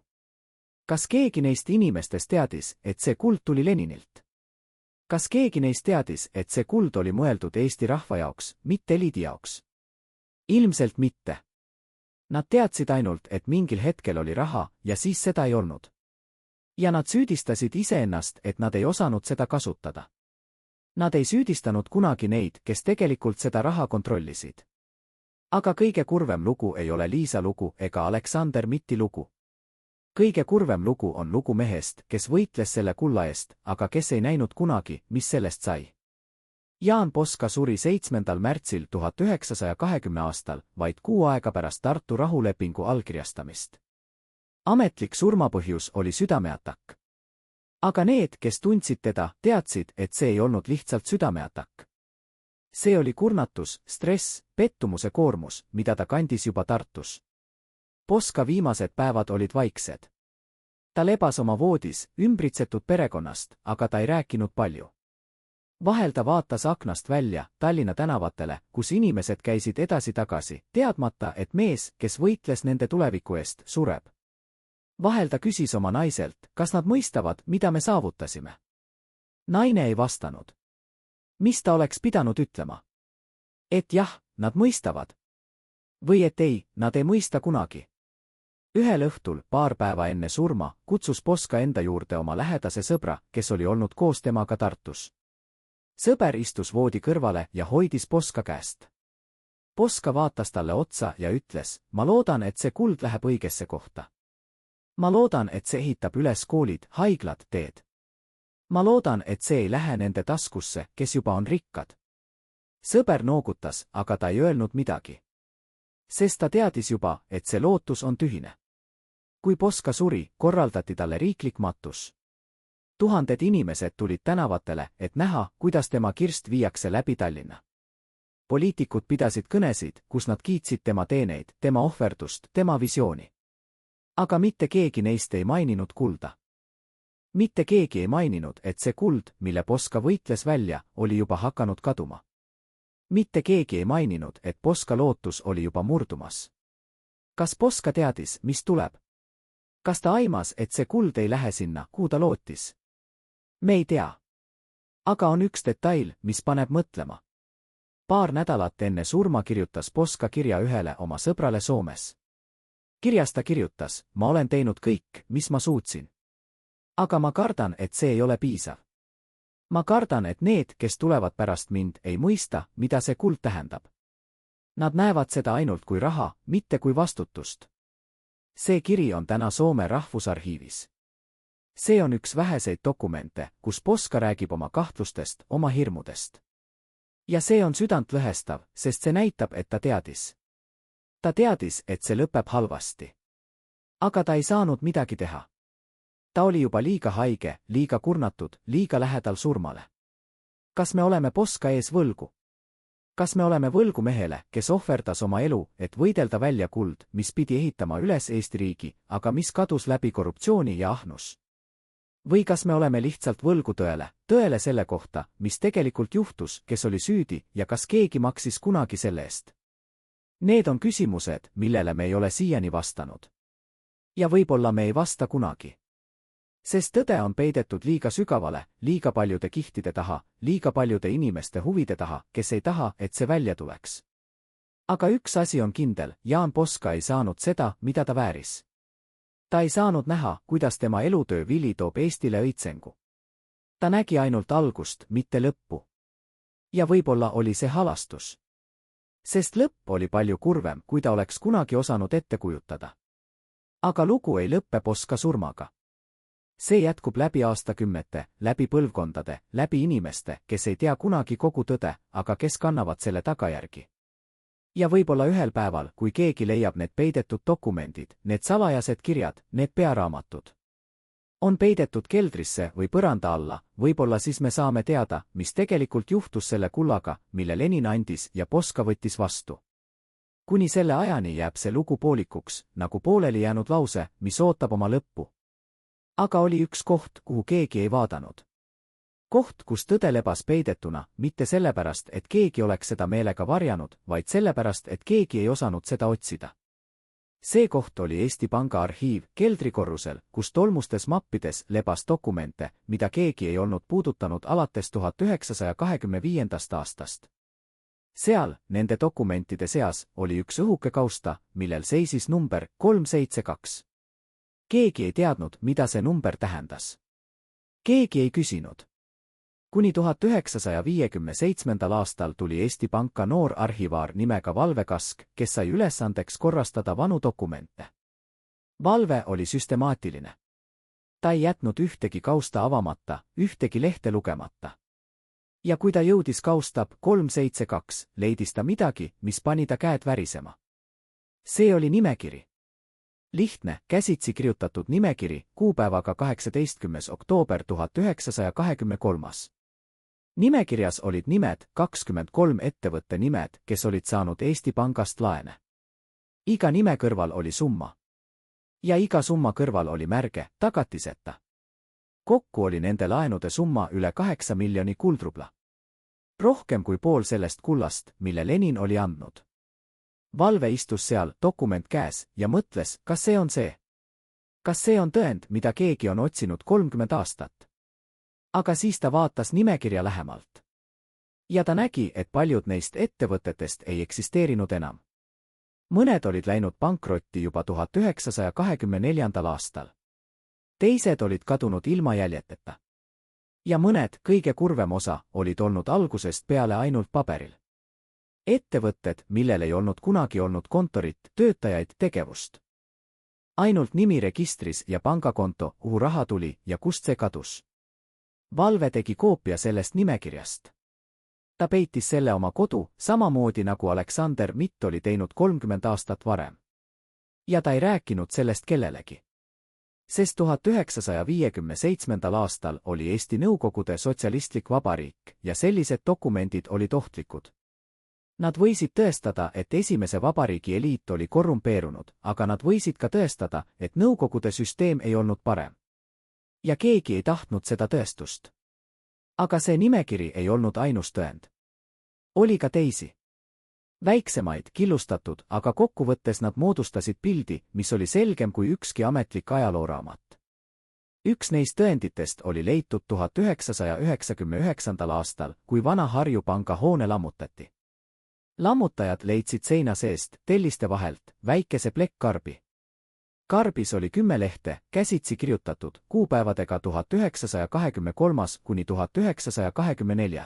Kas keegi neist inimestest teadis, et see kuld tuli Leninilt? Kas keegi neist teadis, et see kuld oli mõeldud Eesti rahva jaoks, mitte eliidi jaoks? Ilmselt mitte. Nad teadsid ainult, et mingil hetkel oli raha ja siis seda ei olnud. Ja nad süüdistasid iseennast, et nad ei osanud seda kasutada. Nad ei süüdistanud kunagi neid, kes tegelikult seda raha kontrollisid. Aga kõige kurvem lugu ei ole Liisa lugu ega Aleksander Mitti lugu. Kõige kurvem lugu on lugu mehest, kes võitles selle kulla eest, aga kes ei näinud kunagi, mis sellest sai. Jaan Poska suri 7. märtsil 1920 aastal, vaid 6 aega pärast Tartu rahulepingu allkirjastamist. Ametlik surmapõhjus oli südameatakk. Aga need, kes tundsid teda, teadsid, et see ei olnud lihtsalt südameatakk. See oli kurnatus, stress, pettumuse koormus, mida ta kandis juba Tartus. Poska viimased päevad olid vaiksed. Ta lebas oma voodis, ümbritsetud perekonnast, aga ta ei rääkinud palju. Vahel ta vaatas aknast välja Tallinna tänavatele, kus inimesed käisid edasi-tagasi, teadmata, et mees, kes võitles nende tuleviku eest, sureb. Vahel ta küsis oma naiselt, kas nad mõistavad, mida me saavutasime. Naine ei vastanud. Mis ta oleks pidanud ütlema? Et jah, nad mõistavad. Või et ei, nad ei mõista kunagi. Ühel õhtul, paar päeva enne surma, kutsus Poska enda juurde oma lähedase sõbra, kes oli olnud koos temaga Tartus. Sõber istus voodi kõrvale ja hoidis Poska käest. Poska vaatas talle otsa ja ütles, ma loodan, et see kuld läheb õigesse kohta. Ma loodan, et see ehitab üles koolid, haiglad, teed. Ma loodan, et see ei lähe nende taskusse, kes juba on rikkad. Sõber noogutas, aga ta ei öelnud midagi. Sest ta teadis juba, et see lootus on tühine. Kui Poska suri, korraldati talle riiklik matus. Tuhanded inimesed tulid tänavatele, et näha, kuidas tema kirst viiakse läbi Tallinna. Poliitikud pidasid kõnesid, kus nad kiitsid tema teeneid, tema ohverdust, tema visiooni. Aga mitte keegi neist ei maininud kulda. Mitte keegi ei maininud, et see kuld, mille Poska võitles välja, oli juba hakanud kaduma. Mitte keegi ei maininud, et Poska lootus oli juba murdumas. Kas Poska teadis, mis tuleb? Kas ta aimas, et see kuld ei lähe sinna, kuhu ta lootis? Me ei tea. Aga on üks detail, mis paneb mõtlema. Paar nädalat enne surma kirjutas Poska kirja ühele oma sõbrale Soomes. Kirjas ta kirjutas, ma olen teinud kõik, mis ma suutsin. Aga ma kardan, et see ei ole piisav. Ma kardan, et need, kes tulevad pärast mind, ei mõista, mida see kuld tähendab. Nad näevad seda ainult kui raha, mitte kui vastutust. See kiri on täna Soome Rahvusarhiivis. See on üks väheseid dokumente, kus Poska räägib oma kahtlustest, oma hirmudest. Ja see on südantlõhestav, sest see näitab, et ta teadis. Ta teadis, et see lõpeb halvasti. Aga ta ei saanud midagi teha. Ta oli juba liiga haige, liiga kurnatud, liiga lähedal surmale. Kas me oleme Poska ees võlgu? Kas me oleme võlgu mehele, kes ohverdas oma elu, et võidelda välja kuld, mis pidi ehitama üles Eesti riigi, aga mis kadus läbi korruptsiooni ja ahnus? Või kas me oleme lihtsalt võlgu tõele selle kohta, mis tegelikult juhtus, kes oli süüdi ja kas keegi maksis kunagi selle eest? Need on küsimused, millele me ei ole siiani vastanud. Ja võib-olla me ei vasta kunagi. Sest tõde on peidetud liiga sügavale, liiga paljude kihtide taha, liiga paljude inimeste huvide taha, kes ei taha, et see välja tuleks. Aga üks asi on kindel, Jaan Poska ei saanud seda, mida ta vääris. Ta ei saanud näha, kuidas tema elutöö vili toob Eestile õitsengu. Ta nägi ainult algust, mitte lõppu. Ja võib-olla oli see halastus. Sest lõpp oli palju kurvem, kui ta oleks kunagi osanud ette kujutada. Aga lugu ei lõppe Poska surmaga. See jätkub läbi aastakümnete, läbi põlvkondade, läbi inimeste, kes ei tea kunagi kogu tõde, aga kes kannavad selle tagajärgi. Ja võib-olla ühel päeval, kui keegi leiab need peidetud dokumendid, need salajased kirjad, need pearaamatud, on peidetud keldrisse või põranda alla, võib-olla siis me saame teada, mis tegelikult juhtus selle kullaga, mille Lenin andis ja Poska võttis vastu. Kuni selle ajani jääb see lugu poolikuks, nagu pooleli jäänud lause, mis ootab oma lõppu. Aga oli üks koht, kuhu keegi ei vaadanud. Koht, kus tõde lebas peidetuna, mitte sellepärast, et keegi oleks seda meelega varjanud, vaid sellepärast, et keegi ei osanud seda otsida. See koht oli Eesti Panga arhiiv keldrikorrusel, kus tolmustes mappides lebas dokumente, mida keegi ei olnud puudutanud alates 1925. aastast. Seal, nende dokumentide seas, oli üks õhuke kausta, millel seisis number 372. Keegi ei teadnud, mida see number tähendas. Keegi ei küsinud. Kuni 1957. aastal tuli Eesti Panka noor arhivaar nimega Valve Kask, kes sai ülesandeks korrastada vanu dokumente. Valve oli süstemaatiline. Ta ei jätnud ühtegi kausta avamata, ühtegi lehte lugemata. Ja kui ta jõudis kaustab 372, leidis ta midagi, mis pani ta käed värisema. See oli nimekiri. Lihtne, käsitsi kirjutatud nimekiri, kuupäevaga 18. oktoober 1923. Nimekirjas olid nimed, 23 ettevõtte nimed, kes olid saanud Eesti Pangast laene. Iga nime kõrval oli summa. Ja iga summa kõrval oli märge tagatiseta. Kokku oli nende laenude summa üle 8 miljoni kuldrubla. Rohkem kui pool sellest kullast, mille Lenin oli andnud. Valve istus seal, dokument käes, ja mõtles, kas see on see. Kas see on tõend, mida keegi on otsinud 30 aastat? Aga siis ta vaatas nimekirja lähemalt. Ja ta nägi, et paljud neist ettevõtetest ei eksisteerinud enam. Mõned olid läinud pankrotti juba 1924. aastal. Teised olid kadunud ilma jäljeteta. Ja mõned, kõige kurvem osa, olid olnud algusest peale ainult paberil. Ettevõtted, millel ei olnud kunagi olnud kontorit, töötajaid, tegevust. Ainult nimi registris ja pangakonto, kuhu raha tuli ja kust see kadus. Valve tegi koopia sellest nimekirjast. Ta peitis selle oma kodu, samamoodi nagu Aleksander Mitt oli teinud 30 aastat varem. Ja ta ei rääkinud sellest kellelegi. Sest 1957. aastal oli Eesti Nõukogude Sotsialistlik Vabariik ja sellised dokumendid olid ohtlikud. Nad võisid tõestada, et esimese vabariigi eliit oli korrumpeerunud, aga nad võisid ka tõestada, et Nõukogude süsteem ei olnud parem. Ja keegi ei tahtnud seda tõestust. Aga see nimekiri ei olnud ainus tõend. Oli ka teisi. Väiksemaid, killustatud, aga kokkuvõttes nad moodustasid pildi, mis oli selgem kui ükski ametlik ajalooraamat. Üks neist tõenditest oli leitud 1999. aastal, kui vana Harju Panga hoone lammutati. Lammutajad leidsid seina seest, telliste vahelt, väikese plekkkarbi. Karbis oli 10 lehte, käsitsi kirjutatud, kuupäevadega 1923 kuni 1924.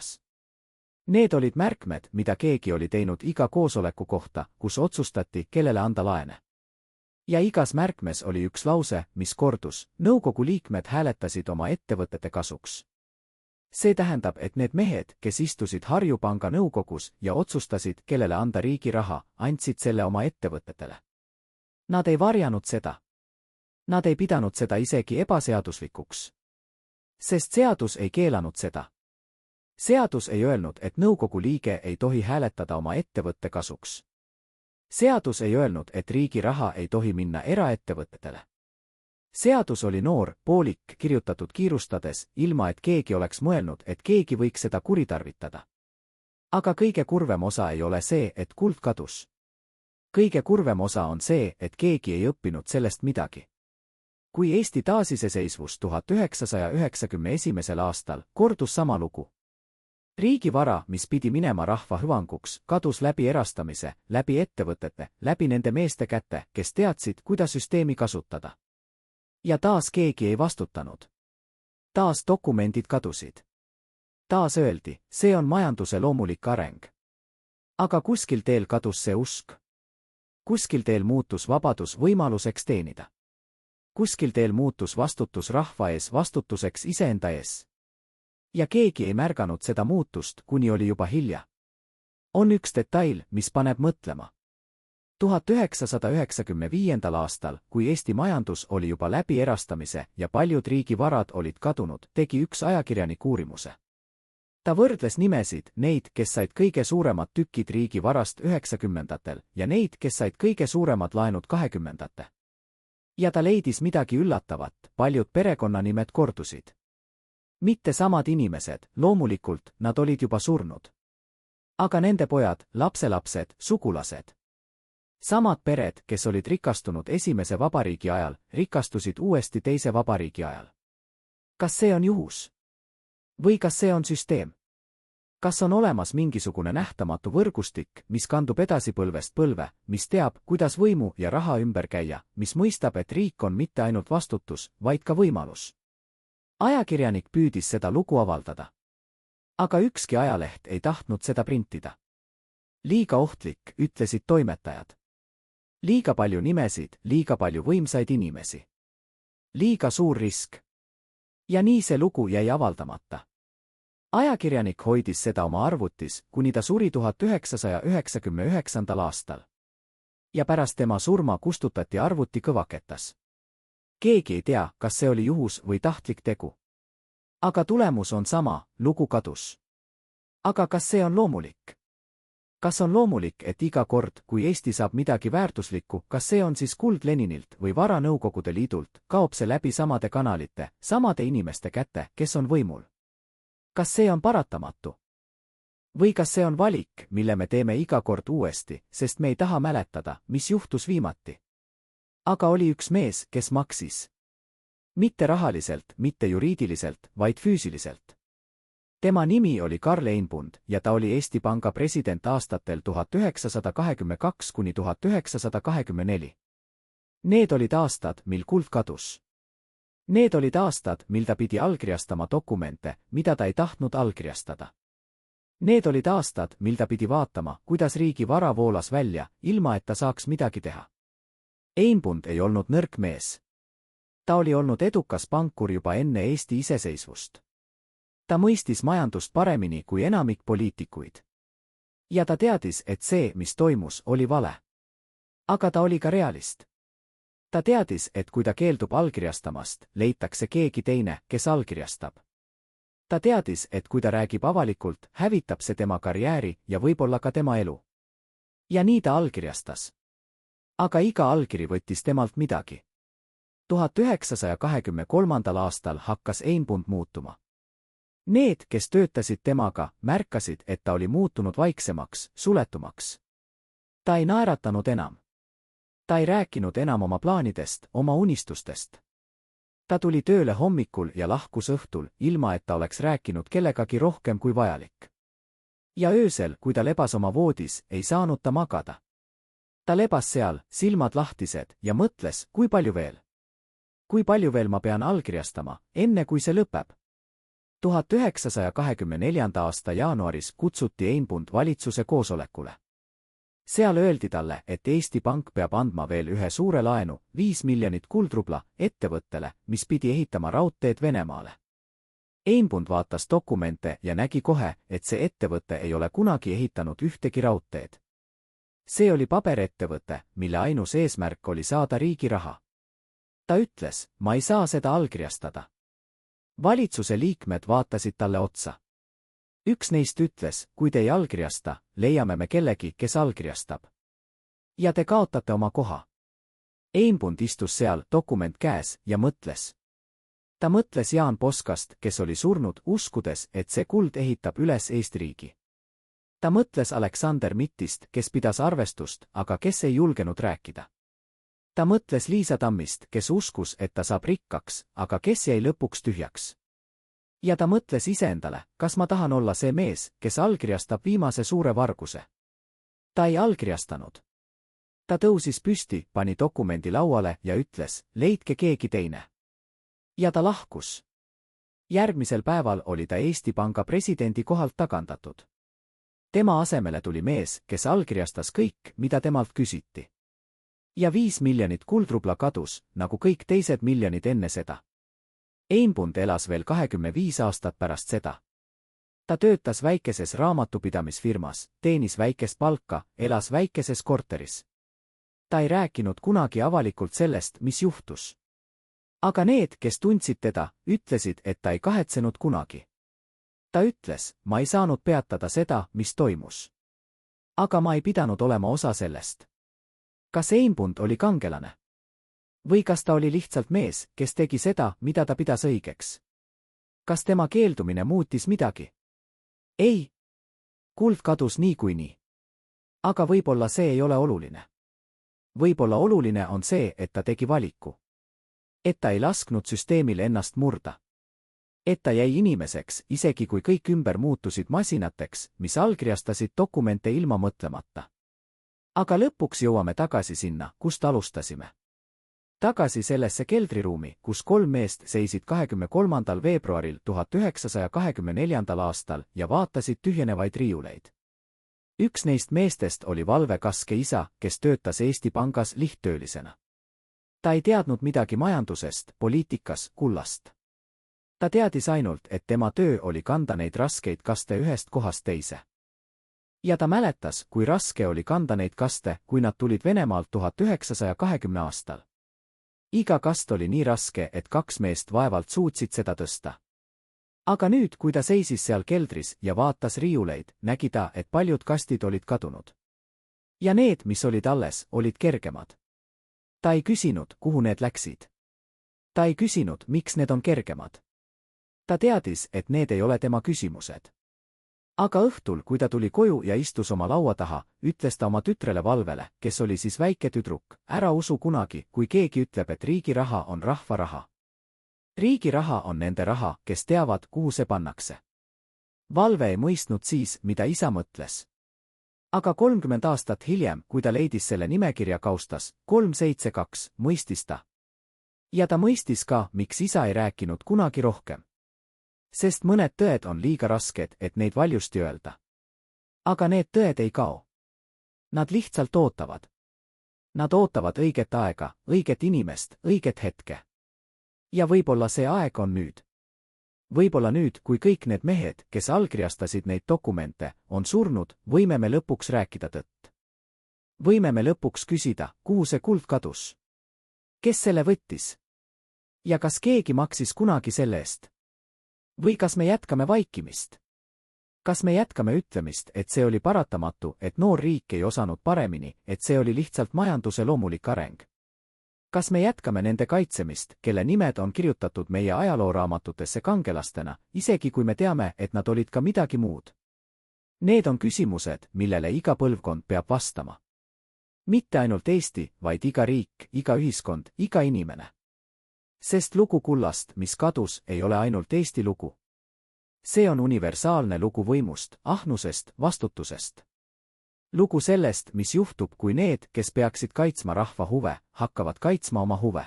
Need olid märkmed, mida keegi oli teinud iga koosoleku kohta, kus otsustati, kellele anda laene. Ja igas märkmes oli üks lause, mis kordus: nõukogu liikmed hääletasid oma ettevõtete kasuks. See tähendab, et need mehed, kes istusid Harju Panga nõukogus ja otsustasid, kellele anda riigi raha, andsid selle oma ettevõtetele. Nad ei varjanud seda. Nad ei pidanud seda isegi ebaseaduslikuks. Sest seadus ei keelanud seda. Seadus ei öelnud, et nõukogu liige ei tohi hääletada oma ettevõtte kasuks. Seadus ei öelnud, et riigi raha ei tohi minna eraettevõtetele. Seadus oli noor, poolik, kirjutatud kiirustades, ilma et keegi oleks mõelnud, et keegi võiks seda kuritarvitada. Aga kõige kurvem osa ei ole see, et kuld kadus. Kõige kurvem osa on see, et keegi ei õppinud sellest midagi. Kui Eesti taasiseseisvus 1991. aastal, kordus sama lugu. Riigi vara, mis pidi minema rahva hüvanguks, kadus läbi erastamise, läbi ettevõtete, läbi nende meeste käte, kes teadsid, kuidas süsteemi kasutada. Ja taas keegi ei vastutanud. Taas dokumendid kadusid. Taas öeldi, see on majanduse loomulik areng. Aga kuskil teel kadus see usk. Kuskil teel muutus vabadus võimaluseks teenida. Kuskil teel muutus vastutus rahva ees vastutuseks iseenda ees. Ja keegi ei märganud seda muutust, kuni oli juba hilja. On üks detail, mis paneb mõtlema. 1995. aastal, kui Eesti majandus oli juba läbi erastamise ja paljud riigi varad olid kadunud, tegi üks ajakirjanik uurimuse. Ta võrdles nimesid, neid, kes said kõige suuremad tükid riigi varast 90-ndatel ja neid, kes said kõige suuremad laenud 20-ndate. Ja ta leidis midagi üllatavat, paljud perekonnanimed kordusid. Mitte samad inimesed, loomulikult, nad olid juba surnud. Aga nende pojad, lapselapsed, sugulased. Samad pered, kes olid rikastunud esimese vabariigi ajal, rikastusid uuesti teise vabariigi ajal. Kas see on juhus? Või kas see on süsteem? Kas on olemas mingisugune nähtamatu võrgustik, mis kandub edasi põlvest põlve, mis teab, kuidas võimu ja raha ümber käia, mis mõistab, et riik on mitte ainult vastutus, vaid ka võimalus? Ajakirjanik püüdis seda lugu avaldada. Aga ükski ajaleht ei tahtnud seda printida. Liiga ohtlik, ütlesid toimetajad. Liiga palju nimesid, liiga palju võimsaid inimesi. Liiga suur risk. Ja nii see lugu jäi avaldamata. Ajakirjanik hoidis seda oma arvutis, kuni ta suri 1999. aastal. Ja pärast tema surma kustutati arvuti kõvaketas. Keegi ei tea, kas see oli juhus või tahtlik tegu. Aga tulemus on sama, lugu kadus. Aga kas see on loomulik? Kas on loomulik, et iga kord, kui Eesti saab midagi väärtuslikku, kas see on siis kuld Leninilt või vara Nõukogude Liidult, kaob see läbi samade kanalite, samade inimeste kätte, kes on võimul? Kas see on paratamatu? Või kas see on valik, mille me teeme iga kord uuesti, sest me ei taha mäletada, mis juhtus viimati? Aga oli üks mees, kes maksis. Mitte rahaliselt, mitte juriidiliselt, vaid füüsiliselt. Tema nimi oli Karl Einbund ja ta oli Eesti Panga president aastatel 1922 kuni 1924. Need olid aastad, mil kuld kadus. Need olid aastad, mil ta pidi allkirjastama dokumente, mida ta ei tahtnud allkirjastada. Need olid aastad, mil ta pidi vaatama, kuidas riigi vara voolas välja, ilma et ta saaks midagi teha. Einbund ei olnud nõrk mees. Ta oli olnud edukas pankur juba enne Eesti iseseisvust. Ta mõistis majandust paremini kui enamik poliitikuid. Ja ta teadis, et see, mis toimus, oli vale. Aga ta oli ka realist. Ta teadis, et kui ta keeldub allkirjastamast, leitakse keegi teine, kes allkirjastab. Ta teadis, et kui ta räägib avalikult, hävitab see tema karjääri ja võib-olla ka tema elu. Ja nii ta allkirjastas. Aga iga allkiri võttis temalt midagi. 1923. aastal hakkas Einbund muutuma. Need, kes töötasid temaga, märkasid, et ta oli muutunud vaiksemaks, suletumaks. Ta ei naeratanud enam. Ta ei rääkinud enam oma plaanidest, oma unistustest. Ta tuli tööle hommikul ja lahkus õhtul, ilma et ta oleks rääkinud kellegagi rohkem kui vajalik. Ja öösel, kui ta lebas oma voodis, ei saanud ta magada. Ta lebas seal, silmad lahtised, ja mõtles, kui palju veel. Kui palju veel ma pean allkirjastama, enne kui see lõpeb? 1924. aasta jaanuaris kutsuti Einbund valitsuse koosolekule. Seal öeldi talle, et Eesti Pank peab andma veel ühe suure laenu, 5 miljonit kuldrubla, ettevõttele, mis pidi ehitama raudteed Venemaale. Einbund vaatas dokumente ja nägi kohe, et see ettevõte ei ole kunagi ehitanud ühtegi raudteed. See oli paberettevõte, mille ainus eesmärk oli saada riigi raha. Ta ütles, ma ei saa seda allkirjastada. Valitsuse liikmed vaatasid talle otsa. Üks neist ütles, kui te ei allkirjasta, leiame me kellegi, kes allkirjastab. Ja te kaotate oma koha. Einbund istus seal, dokument käes, ja mõtles. Ta mõtles Jaan Poskast, kes oli surnud, uskudes, et see kuld ehitab üles Eesti riigi. Ta mõtles Aleksander Mittist, kes pidas arvestust, aga kes ei julgenud rääkida. Ta mõtles Liisa Tammist, kes uskus, et ta saab rikkaks, aga kes jäi lõpuks tühjaks. Ja ta mõtles iseendale, kas ma tahan olla see mees, kes allkirjastab viimase suure varguse. Ta ei allkirjastanud. Ta tõusis püsti, pani dokumendi lauale ja ütles, leidke keegi teine. Ja ta lahkus. Järgmisel päeval oli ta Eesti Panga presidendi kohalt tagandatud. Tema asemele tuli mees, kes allkirjastas kõik, mida temalt küsiti. Ja 5 miljonit kuldrubla kadus, nagu kõik teised miljonid enne seda. Einbund elas veel 25 aastat pärast seda. Ta töötas väikeses raamatupidamisfirmas, teenis väikest palka, elas väikeses korteris. Ta ei rääkinud kunagi avalikult sellest, mis juhtus. Aga need, kes tundsid teda, ütlesid, et ta ei kahetsenud kunagi. Ta ütles, ma ei saanud peatada seda, mis toimus. Aga ma ei pidanud olema osa sellest. Kas Einbund oli kangelane? Või kas ta oli lihtsalt mees, kes tegi seda, mida ta pidas õigeks? Kas tema keeldumine muutis midagi? Ei. Kuld kadus niikuinii. Aga võib-olla see ei ole oluline. Võib-olla oluline on see, et ta tegi valiku. Et ta ei lasknud süsteemil ennast murda. Et ta jäi inimeseks, isegi kui kõik ümber muutusid masinateks, mis allkirjastasid dokumente ilma mõtlemata. Aga lõpuks jõuame tagasi sinna, kust alustasime. Tagasi sellesse keldriruumi, kus 3 meest seisid 23. veebruaril 1924. aastal ja vaatasid tühjenevaid riiuleid. Üks neist meestest oli Valve Kaske isa, kes töötas Eesti Pangas lihttöölisena. Ta ei teadnud midagi majandusest, poliitikas, kullast. Ta teadis ainult, et tema töö oli kanda neid raskeid kaste ühest kohast teise. Ja ta mäletas, kui raske oli kanda neid kaste, kui nad tulid Venemaalt 1920 aastal. Iga kast oli nii raske, et 2 meest vaevalt suutsid seda tõsta. Aga nüüd, kui ta seisis seal keldris ja vaatas riiuleid, nägi ta, et paljud kastid olid kadunud. Ja need, mis olid alles, olid kergemad. Ta ei küsinud, kuhu need läksid. Ta ei küsinud, miks need on kergemad. Ta teadis, et need ei ole tema küsimused. Aga õhtul, kui ta tuli koju ja istus oma laua taha, ütles ta oma tütrele Valvele, kes oli siis väike tüdruk, ära usu kunagi, kui keegi ütleb, et riigi raha on rahva raha. Riigi raha on nende raha, kes teavad, kuhu see pannakse. Valve ei mõistnud siis, mida isa mõtles. Aga 30 aastat hiljem, kui ta leidis selle nimekirja kaustas, 372, mõistis ta. Ja ta mõistis ka, miks isa ei rääkinud kunagi rohkem. Sest mõned tõed on liiga rasked, et neid valjusti öelda. Aga need tõed ei kao. Nad lihtsalt ootavad. Nad ootavad õiget aega, õiget inimest, õiget hetke. Ja võib-olla see aeg on nüüd. Võib-olla nüüd, kui kõik need mehed, kes allkirjastasid neid dokumente, on surnud, võime me lõpuks rääkida tõtt. Võime me lõpuks küsida, kuhu see kuld kadus. Kes selle võttis? Ja kas keegi maksis kunagi selle eest? Või kas me jätkame vaikimist? Kas me jätkame ütlemist, et see oli paratamatu, et noor riik ei osanud paremini, et see oli lihtsalt majanduse loomulik areng? Kas me jätkame nende kaitsemist, kelle nimed on kirjutatud meie ajalooraamatutesse kangelastena, isegi kui me teame, et nad olid ka midagi muud? Need on küsimused, millele iga põlvkond peab vastama. Mitte ainult Eesti, vaid iga riik, iga ühiskond, iga inimene. Sest lugu kullast, mis kadus, ei ole ainult Eesti lugu. See on universaalne lugu võimust, ahnusest, vastutusest. Lugu sellest, mis juhtub, kui need, kes peaksid kaitsma rahva huve, hakkavad kaitsma oma huve.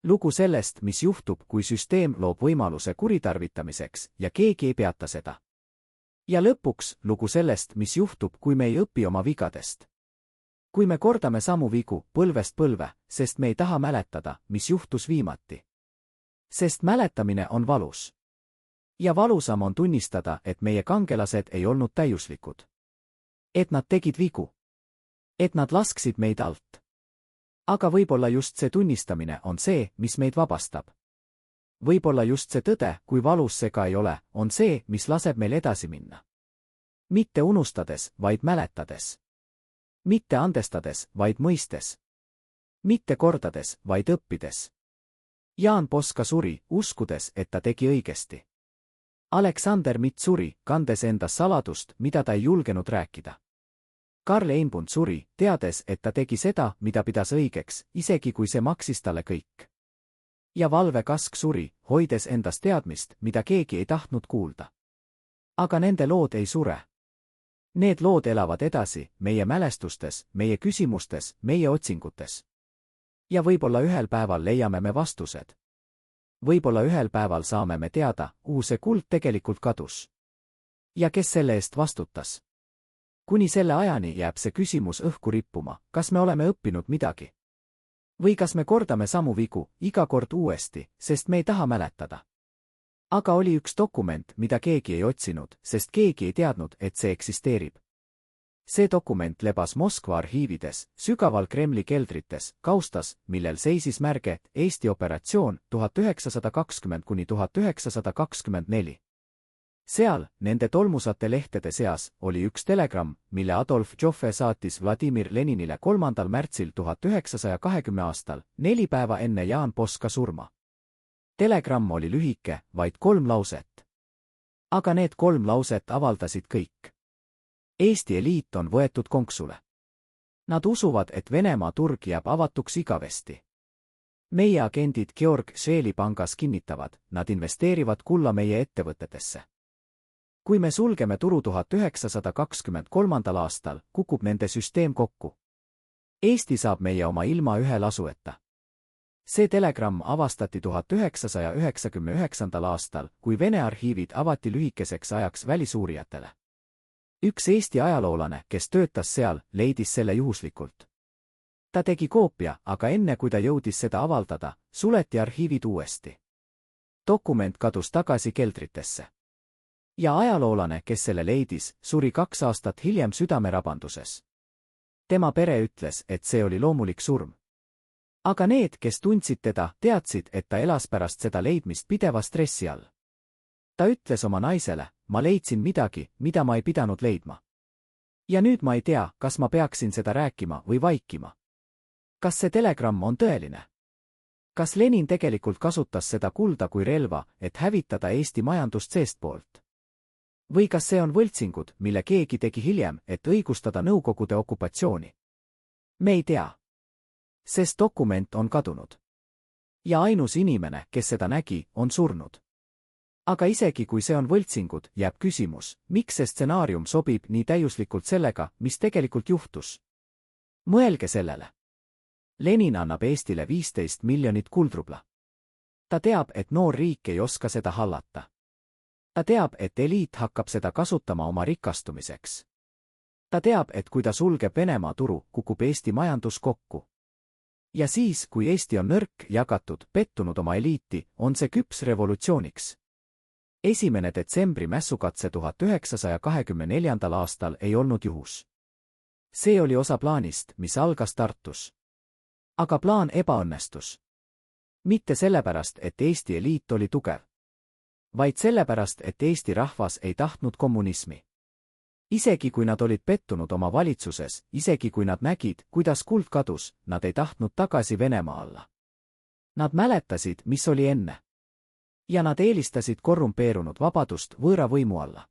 Lugu sellest, mis juhtub, kui süsteem loob võimaluse kuritarvitamiseks ja keegi ei peata seda. Ja lõpuks lugu sellest, mis juhtub, kui me ei õpi oma vigadest. Kui me kordame samu vigu põlvest põlve, sest me ei taha mäletada, mis juhtus viimati. Sest mäletamine on valus. Ja valusam on tunnistada, et meie kangelased ei olnud täiuslikud. Et nad tegid vigu. Et nad lasksid meid alt. Aga võib-olla just see tunnistamine on see, mis meid vabastab. Võib-olla just see tõde, kui valus see ka ei ole, on see, mis laseb meil edasi minna. Mitte unustades, vaid mäletades. Mitte andestades, vaid mõistes. Mitte kordades, vaid õppides. Jaan Poska suri, uskudes, et ta tegi õigesti. Aleksander Mitt suri, kandes endas saladust, mida ta ei julgenud rääkida. Karl Einbund suri, teades, et ta tegi seda, mida pidas õigeks, isegi kui see maksis talle kõik. Ja Valve Kask suri, hoides endas teadmist, mida keegi ei tahtnud kuulda. Aga nende lood ei sure. Need lood elavad edasi, meie mälestustes, meie küsimustes, meie otsingutes. Ja võib-olla ühel päeval leiame me vastused. Võib-olla ühel päeval saame me teada, kuhu see kuld tegelikult kadus. Ja kes selle eest vastutas. Kuni selle ajani jääb see küsimus õhku rippuma, kas me oleme õppinud midagi. Või kas me kordame samu vigu, iga kord uuesti, sest me ei taha mäletada. Aga oli üks dokument, mida keegi ei otsinud, sest keegi ei teadnud, et see eksisteerib. See dokument lebas Moskva arhiivides, sügaval Kremli keldrites, kaustas, millel seisis märge Eesti operatsioon 1920–1924. Seal, nende tolmusate lehtede seas, oli üks telegramm, mille Adolf Joffe saatis Vladimir Leninile 3. märtsil 1920 aastal, 4 päeva enne Jaan Poska surma. Telegramm oli lühike, vaid 3 lauset. Aga need 3 lauset avaldasid kõik. Eesti eliit on võetud konksule. Nad usuvad, et Venemaa turg jääb avatuks igavesti. Meie agendid Georg Scheli pangas kinnitavad, nad investeerivad kulla meie ettevõtetesse. Kui me sulgeme turu 1923. aastal, kukub nende süsteem kokku. Eesti saab meie oma ilma ühe lasueta. See telegramm avastati 1999. aastal, kui Vene arhiivid avati lühikeseks ajaks välisuurijatele. Üks Eesti ajaloolane, kes töötas seal, leidis selle juhuslikult. Ta tegi koopia, aga enne kui ta jõudis seda avaldada, suleti arhiivid uuesti. Dokument kadus tagasi keldritesse. Ja ajaloolane, kes selle leidis, suri 2 aastat hiljem südamerabanduses. Tema pere ütles, et see oli loomulik surm. Aga need, kes tundsid teda, teadsid, et ta elas pärast seda leidmist pideva stressi all. Ta ütles oma naisele, ma leidsin midagi, mida ma ei pidanud leidma. Ja nüüd ma ei tea, kas ma peaksin seda rääkima või vaikima. Kas see telegramm on tõeline? Kas Lenin tegelikult kasutas seda kulda kui relva, et hävitada Eesti majandust seestpoolt? Või kas see on võltsingud, mille keegi tegi hiljem, et õigustada Nõukogude okupatsiooni? Me ei tea. Sest dokument on kadunud. Ja ainus inimene, kes seda nägi, on surnud. Aga isegi kui see on võltsingud, jääb küsimus, miks see stsenaarium sobib nii täiuslikult sellega, mis tegelikult juhtus. Mõelge sellele. Lenin annab Eestile 15 miljonit kuldrubla. Ta teab, et noor riik ei oska seda hallata. Ta teab, et eliit hakkab seda kasutama oma rikastumiseks. Ta teab, et kui ta sulgeb Venemaa turu, kukub Eesti majandus kokku. Ja siis, kui Eesti on nõrk, jagatud, pettunud oma eliiti, on see küps revolutsiooniks. 1. detsembri mässukatse 1924. aastal ei olnud juhus. See oli osa plaanist, mis algas Tartus. Aga plaan ebaõnnestus. Mitte sellepärast, et Eesti eliit oli tugev, vaid sellepärast, et Eesti rahvas ei tahtnud kommunismi. Isegi kui nad olid pettunud oma valitsuses, isegi kui nad nägid, kuidas kuld kadus, nad ei tahtnud tagasi Venemaa alla. Nad mäletasid, mis oli enne. Ja nad eelistasid korrumpeerunud vabadust võõra võimu alla.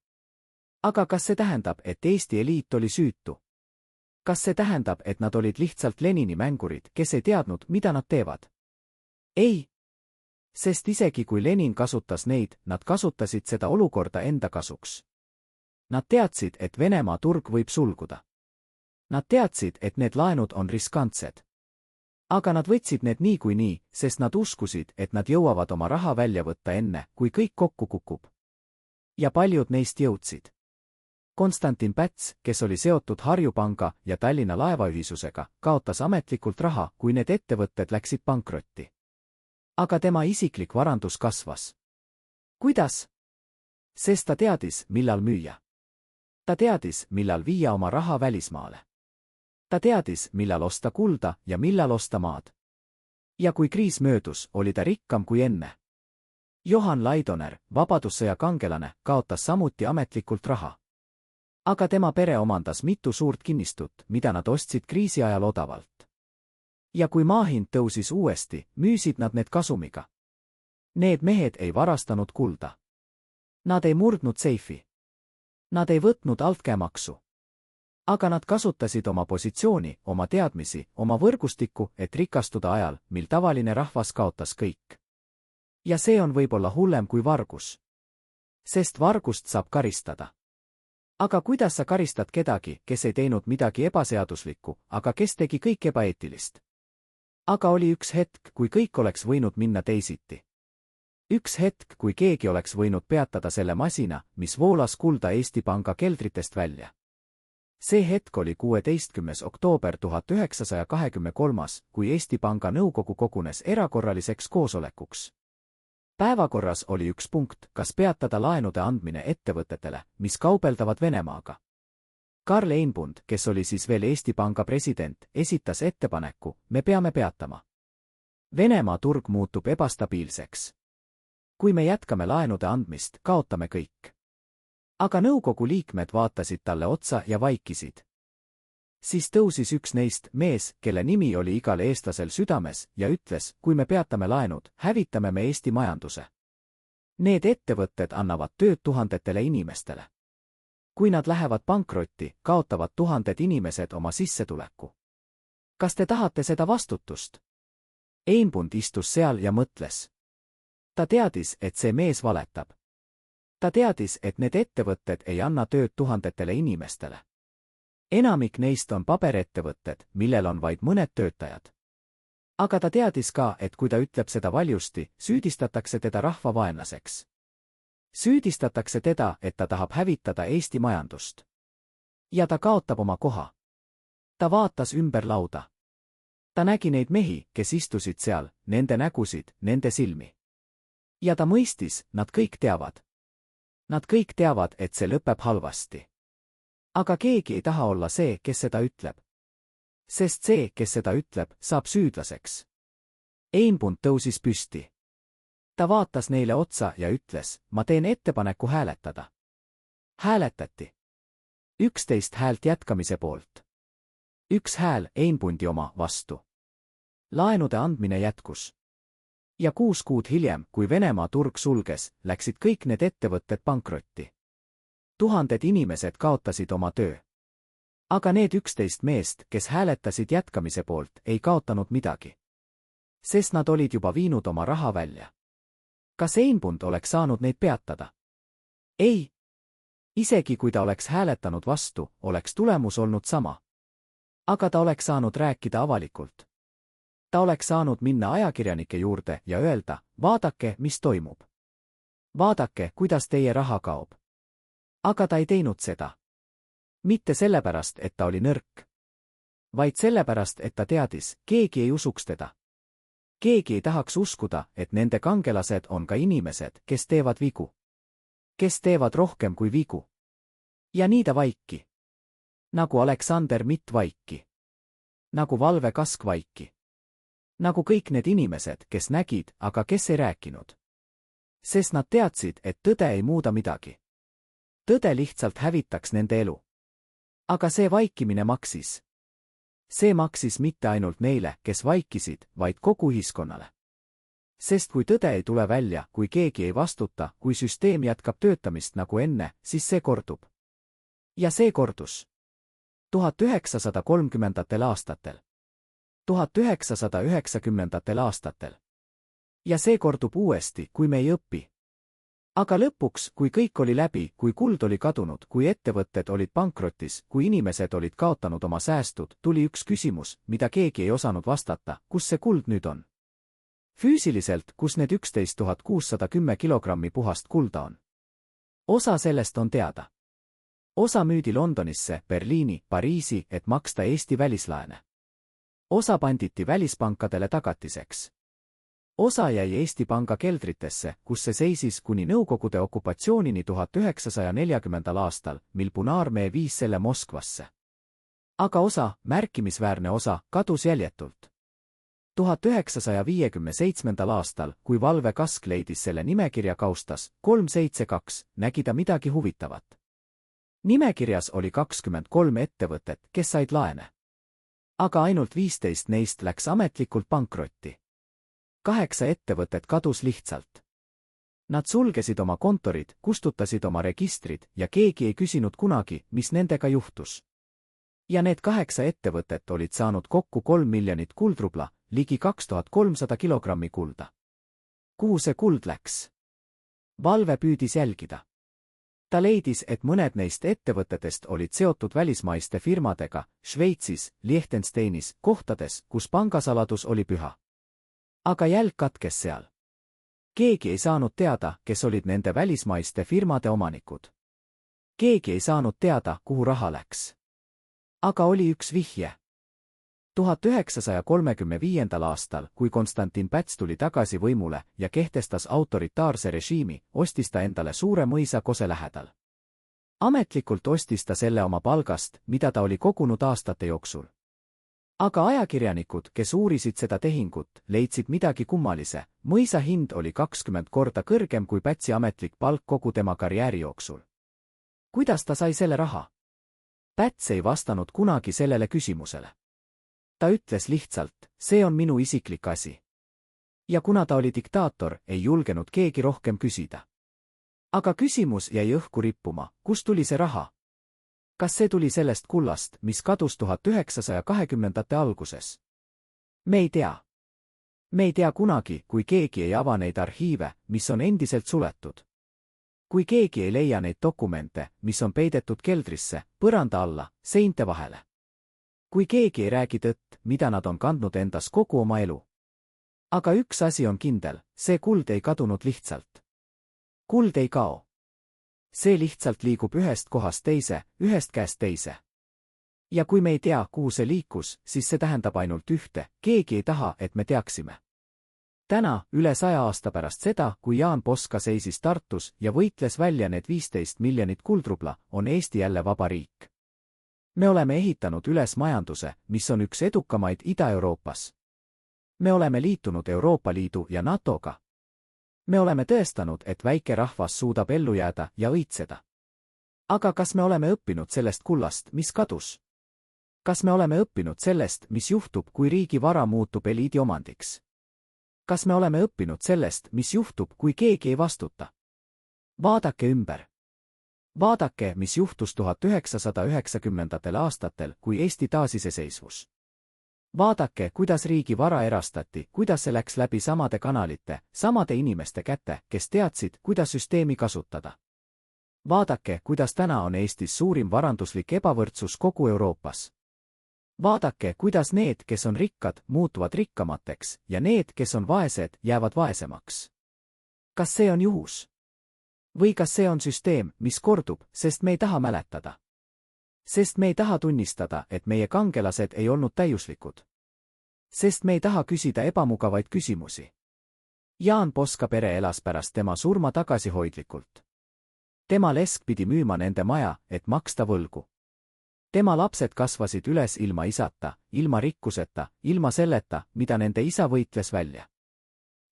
Aga kas see tähendab, et Eesti eliit oli süütu? Kas see tähendab, et nad olid lihtsalt Lenini mängurid, kes ei teadnud, mida nad teevad? Ei. Sest isegi kui Lenin kasutas neid, nad kasutasid seda olukorda enda kasuks. Nad teadsid, et Venemaa turg võib sulguda. Nad teadsid, et need laenud on riskantsed. Aga nad võtsid need niikuinii, sest nad uskusid, et nad jõuavad oma raha välja võtta enne, kui kõik kokku kukub. Ja paljud neist jõudsid. Konstantin Päts, kes oli seotud Harju Panga ja Tallinna laevaühisusega, kaotas ametlikult raha, kui need ettevõtted läksid pankrotti. Aga tema isiklik varandus kasvas. Kuidas? Sest ta teadis, millal müüa. Ta teadis, millal viia oma raha välismaale. Ta teadis, millal osta kulda ja millal osta maad. Ja kui kriis möödus, oli ta rikkam kui enne. Johan Laidoner, vabadussõja kangelane, kaotas samuti ametlikult raha. Aga tema pere omandas mitu suurt kinnistut, mida nad ostsid kriisi ajal odavalt. Ja kui maa hind tõusis uuesti, müüsid nad need kasumiga. Need mehed ei varastanud kulda. Nad ei murdnud seifi. Nad ei võtnud altkäemaksu. Aga nad kasutasid oma positsiooni, oma teadmisi, oma võrgustikku, et rikastuda ajal, mil tavaline rahvas kaotas kõik. Ja see on võib-olla hullem kui vargus. Sest vargust saab karistada. Aga kuidas sa karistad kedagi, kes ei teinud midagi ebaseaduslikku, aga kes tegi kõik ebaeetilist? Aga oli üks hetk, kui kõik oleks võinud minna teisiti. Üks hetk, kui keegi oleks võinud peatada selle masina, mis voolas kulda Eesti Panga keldritest välja. See hetk oli 16. oktoober 1923, kui Eesti Panga nõukogu kogunes erakorraliseks koosolekuks. Päevakorras oli üks punkt, kas peatada laenude andmine ettevõtetele, mis kaubeldavad Venemaaga. Karl Einbund, kes oli siis veel Eesti Panga president, esitas ettepaneku, me peame peatama. Venemaa turg muutub ebastabiilseks. Kui me jätkame laenude andmist, kaotame kõik. Aga nõukogu liikmed vaatasid talle otsa ja vaikisid. Siis tõusis üks neist, mees, kelle nimi oli igal eestlasel südames, ja ütles, kui me peatame laenud, hävitame me Eesti majanduse. Need ettevõtted annavad tööd tuhandetele inimestele. Kui nad lähevad pankrotti, kaotavad tuhanded inimesed oma sissetuleku. Kas te tahate seda vastutust? Einbund istus seal ja mõtles. Ta teadis, et see mees valetab. Ta teadis, et need ettevõtted ei anna tööd tuhandetele inimestele. Enamik neist on paberettevõtted, millel on vaid mõned töötajad. Aga ta teadis ka, et kui ta ütleb seda valjusti, süüdistatakse teda rahvavaenlaseks. Süüdistatakse teda, et ta tahab hävitada Eesti majandust. Ja ta kaotab oma koha. Ta vaatas ümber lauda. Ta nägi neid mehi, kes istusid seal, nende nägusid, nende silmi. Ja ta mõistis, nad kõik teavad. Nad kõik teavad, et see lõpeb halvasti. Aga keegi ei taha olla see, kes seda ütleb. Sest see, kes seda ütleb, saab süüdlaseks. Einbund tõusis püsti. Ta vaatas neile otsa ja ütles, ma teen ettepaneku hääletada. Hääletati. 11 häält jätkamise poolt. 1 hääl Einbundi oma vastu. Laenude andmine jätkus. Ja 6 kuud hiljem, kui Venemaa turg sulges, läksid kõik need ettevõtted pankrotti. Tuhanded inimesed kaotasid oma töö. Aga need 11 meest, kes hääletasid jätkamise poolt, ei kaotanud midagi. Sest nad olid juba viinud oma raha välja. Kas Einbund oleks saanud neid peatada? Ei. Isegi kui ta oleks hääletanud vastu, oleks tulemus olnud sama. Aga ta oleks saanud rääkida avalikult. Ta oleks saanud minna ajakirjanike juurde ja öelda, vaadake, mis toimub. Vaadake, kuidas teie raha kaob. Aga ta ei teinud seda. Mitte sellepärast, et ta oli nõrk. Vaid sellepärast, et ta teadis, keegi ei usuks teda. Keegi ei tahaks uskuda, et nende kangelased on ka inimesed, kes teevad vigu. Kes teevad rohkem kui vigu. Ja nii ta vaiki. Nagu Aleksander Mitt vaiki. Nagu Valve Kask vaiki. Nagu kõik need inimesed, kes nägid, aga kes ei rääkinud. Sest nad teadsid, et tõde ei muuda midagi. Tõde lihtsalt hävitaks nende elu. Aga see vaikimine maksis. See maksis mitte ainult neile, kes vaikisid, vaid kogu ühiskonnale. Sest kui tõde ei tule välja, kui keegi ei vastuta, kui süsteem jätkab töötamist nagu enne, siis see kordub. Ja see kordus. 1930. aastatel. 1990. aastatel. Ja see kordub uuesti, kui me ei õpi. Aga lõpuks, kui kõik oli läbi, kui kuld oli kadunud, kui ettevõtted olid pankrotis, kui inimesed olid kaotanud oma säästud, tuli üks küsimus, mida keegi ei osanud vastata, kus see kuld nüüd on? Füüsiliselt, kus need 11 610 kilogrammi puhast kulda on? Osa sellest on teada. Osa müüdi Londonisse, Berliini, Pariisi, et maksta Eesti välislaene. Osa panditi välispankadele tagatiseks. Osa jäi Eesti Panga keldritesse, kus see seisis kuni Nõukogude okupatsioonini 1940. aastal, mil Punaarmee viis selle Moskvasse. Aga osa, märkimisväärne osa, kadus jäljetult. 1957. aastal, kui Valve Kask leidis selle nimekirja kaustas 372, nägi ta midagi huvitavat. Nimekirjas oli 23 ettevõtet, kes said laene. Aga ainult 15 neist läks ametlikult pankrotti. 8 ettevõtet kadus lihtsalt. Nad sulgesid oma kontorid, kustutasid oma registrid ja keegi ei küsinud kunagi, mis nendega juhtus. Ja need 8 ettevõtet olid saanud kokku 3 miljonit kuldrubla, ligi 2300 kilogrammi kulda. Kuhu see kuld läks? Valve püüdis jälgida. Ta leidis, et mõned neist ettevõtetest olid seotud välismaiste firmadega, Šveitsis, Liechtensteinis, kohtades, kus pangasaladus oli püha. Aga jälg katkes seal. Keegi ei saanud teada, kes olid nende välismaiste firmade omanikud. Keegi ei saanud teada, kuhu raha läks. Aga oli üks vihje. 1935. aastal, kui Konstantin Päts tuli tagasi võimule ja kehtestas autoritaarse režiimi, ostis ta endale suure mõisa Kose lähedal. Ametlikult ostis ta selle oma palgast, mida ta oli kogunud aastate jooksul. Aga ajakirjanikud, kes uurisid seda tehingut, leidsid midagi kummalise. Mõisa hind oli 20 korda kõrgem kui Pätsi ametlik palk kogu tema karjääri jooksul. Kuidas ta sai selle raha? Päts ei vastanud kunagi sellele küsimusele. Ta ütles lihtsalt, see on minu isiklik asi. Ja kuna ta oli diktaator, ei julgenud keegi rohkem küsida. Aga küsimus jäi õhku rippuma, kust tuli see raha? Kas see tuli sellest kullast, mis kadus 1920. alguses? Me ei tea. Me ei tea kunagi, kui keegi ei ava neid arhiive, mis on endiselt suletud. Kui keegi ei leia neid dokumente, mis on peidetud keldrisse, põranda alla, seinte vahele. Kui keegi ei räägi tõtt, mida nad on kandnud endas kogu oma elu. Aga üks asi on kindel, see kuld ei kadunud lihtsalt. Kuld ei kao. See lihtsalt liigub ühest kohast teise, ühest käest teise. Ja kui me ei tea, kuhu see liikus, siis see tähendab ainult ühte, keegi ei taha, et me teaksime. Täna, üle 100 aasta pärast seda, kui Jaan Poska seisis Tartus ja võitles välja need 15 miljonit kuldrubla, on Eesti jälle vaba riik. Me oleme ehitanud üles majanduse, mis on üks edukamaid Ida-Euroopas. Me oleme liitunud Euroopa Liidu ja NATOga. Me oleme tõestanud, et väike rahvas suudab ellu jääda ja õitseda. Aga kas me oleme õppinud sellest kullast, mis kadus? Kas me oleme õppinud sellest, mis juhtub, kui riigi vara muutub eliidi omandiks? Kas me oleme õppinud sellest, mis juhtub, kui keegi ei vastuta? Vaadake ümber. Vaadake, mis juhtus 1990. aastatel, kui Eesti taasiseseisvus. Vaadake, kuidas riigi vara erastati, kuidas see läks läbi samade kanalite, samade inimeste kätte, kes teadsid, kuidas süsteemi kasutada. Vaadake, kuidas täna on Eestis suurim varanduslik ebavõrdsus kogu Euroopas. Vaadake, kuidas need, kes on rikkad, muutuvad rikkamateks ja need, kes on vaesed, jäävad vaesemaks. Kas see on juhus? Või kas see on süsteem, mis kordub, sest me ei taha mäletada? Sest me ei taha tunnistada, et meie kangelased ei olnud täiuslikud. Sest me ei taha küsida ebamugavaid küsimusi. Jaan Poska pere elas pärast tema surma tagasihoidlikult. Tema lesk pidi müüma nende maja, et maksta võlgu. Tema lapsed kasvasid üles ilma isata, ilma rikkuseta, ilma selleta, mida nende isa võitles välja.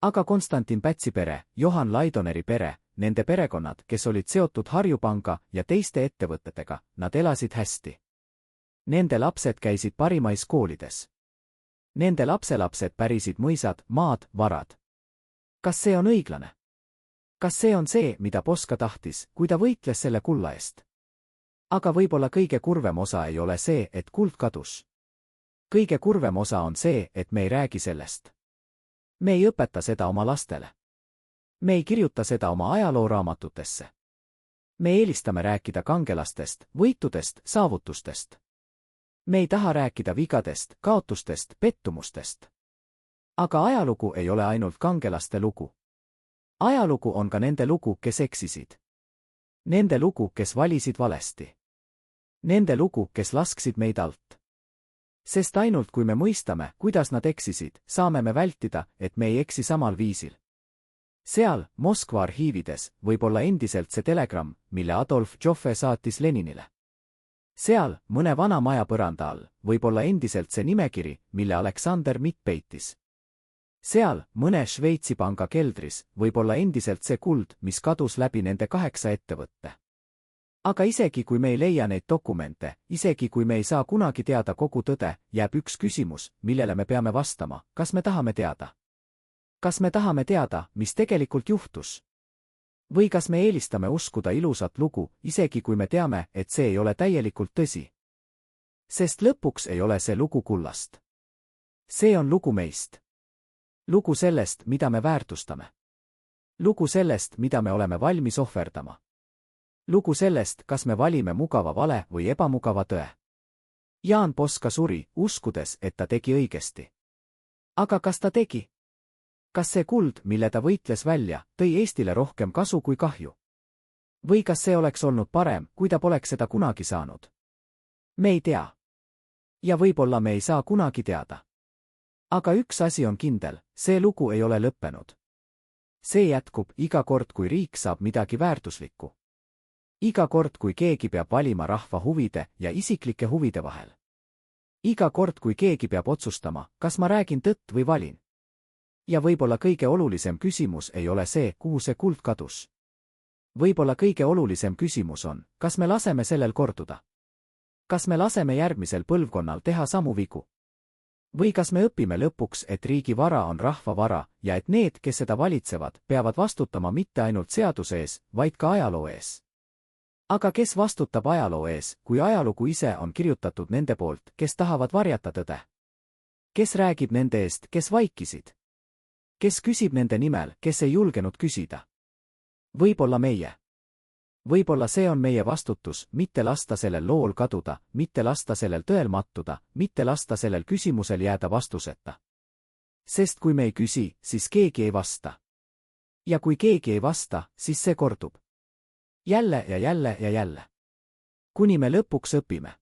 Aga Konstantin Pätsi pere, Johan Laidoneri pere, nende perekonnad, kes olid seotud Harjupanga ja teiste ettevõtetega, nad elasid hästi. Nende lapsed käisid parimais koolides. Nende lapselapsed pärisid mõisad, maad, varad. Kas see on õiglane? Kas see on see, mida Poska tahtis, kui ta võitles selle kulla eest? Aga võib-olla kõige kurvem osa ei ole see, et kuld kadus. Kõige kurvem osa on see, et me ei räägi sellest. Me ei õpeta seda oma lastele. Me ei kirjuta seda oma ajalooraamatutesse. Me eelistame rääkida kangelastest, võitudest, saavutustest. Me ei taha rääkida vigadest, kaotustest, pettumustest. Aga ajalugu ei ole ainult kangelaste lugu. Ajalugu on ka nende lugu, kes eksisid. Nende lugu, kes valisid valesti. Nende lugu, kes lasksid meid alt. Sest ainult kui me mõistame, kuidas nad eksisid, saame me vältida, et me ei eksi samal viisil. Seal, Moskva arhiivides, võib olla endiselt see telegramm, mille Adolf Joffe saatis Leninile. Seal, mõne vana maja põranda all, võib olla endiselt see nimekiri, mille Aleksander Mitt peitis. Seal, mõne Šveitsi panga keldris, võib olla endiselt see kuld, mis kadus läbi nende 8 ettevõtte. Aga isegi kui me ei leia neid dokumente, isegi kui me ei saa kunagi teada kogu tõde, jääb üks küsimus, millele me peame vastama, kas me tahame teada? Kas me tahame teada, mis tegelikult juhtus? Või kas me eelistame uskuda ilusat lugu, isegi kui me teame, et see ei ole täielikult tõsi? Sest lõpuks ei ole see lugu kullast. See on lugu meist. Lugu sellest, mida me väärtustame. Lugu sellest, mida me oleme valmis ohverdama. Lugu sellest, kas me valime mugava vale või ebamugava tõe. Jaan Poska suri, uskudes, et ta tegi õigesti. Aga kas ta tegi? Kas see kuld, mille ta võitles välja, tõi Eestile rohkem kasu kui kahju? Või kas see oleks olnud parem, kui ta poleks seda kunagi saanud? Me ei tea. Ja võib-olla me ei saa kunagi teada. Aga üks asi on kindel, see lugu ei ole lõppenud. See jätkub iga kord, kui riik saab midagi väärtuslikku. Iga kord, kui keegi peab valima rahva huvide ja isiklike huvide vahel. Iga kord, kui keegi peab otsustama, kas ma räägin tõtt või valin. Ja võib-olla kõige olulisem küsimus ei ole see, kuhu see kuld kadus. Võib-olla kõige olulisem küsimus on, kas me laseme sellel korduda? Kas me laseme järgmisel põlvkonnal teha samu vigu? Või kas me õpime lõpuks, et riigi vara on rahva vara ja et need, kes seda valitsevad, peavad vastutama mitte ainult seaduse ees, vaid ka ajaloo ees? Aga kes vastutab ajaloo ees, kui ajalugu ise on kirjutatud nende poolt, kes tahavad varjata tõde? Kes räägib nende eest, kes vaikisid? Kes küsib nende nimel, kes ei julgenud küsida? Võib-olla meie. Võib-olla see on meie vastutus, mitte lasta sellel lool kaduda, mitte lasta sellel tõel mattuda, mitte lasta sellel küsimusel jääda vastuseta. Sest kui me ei küsi, siis keegi ei vasta. Ja kui keegi ei vasta, siis see kordub. Jälle ja jälle ja jälle. Kuni me lõpuks õpime.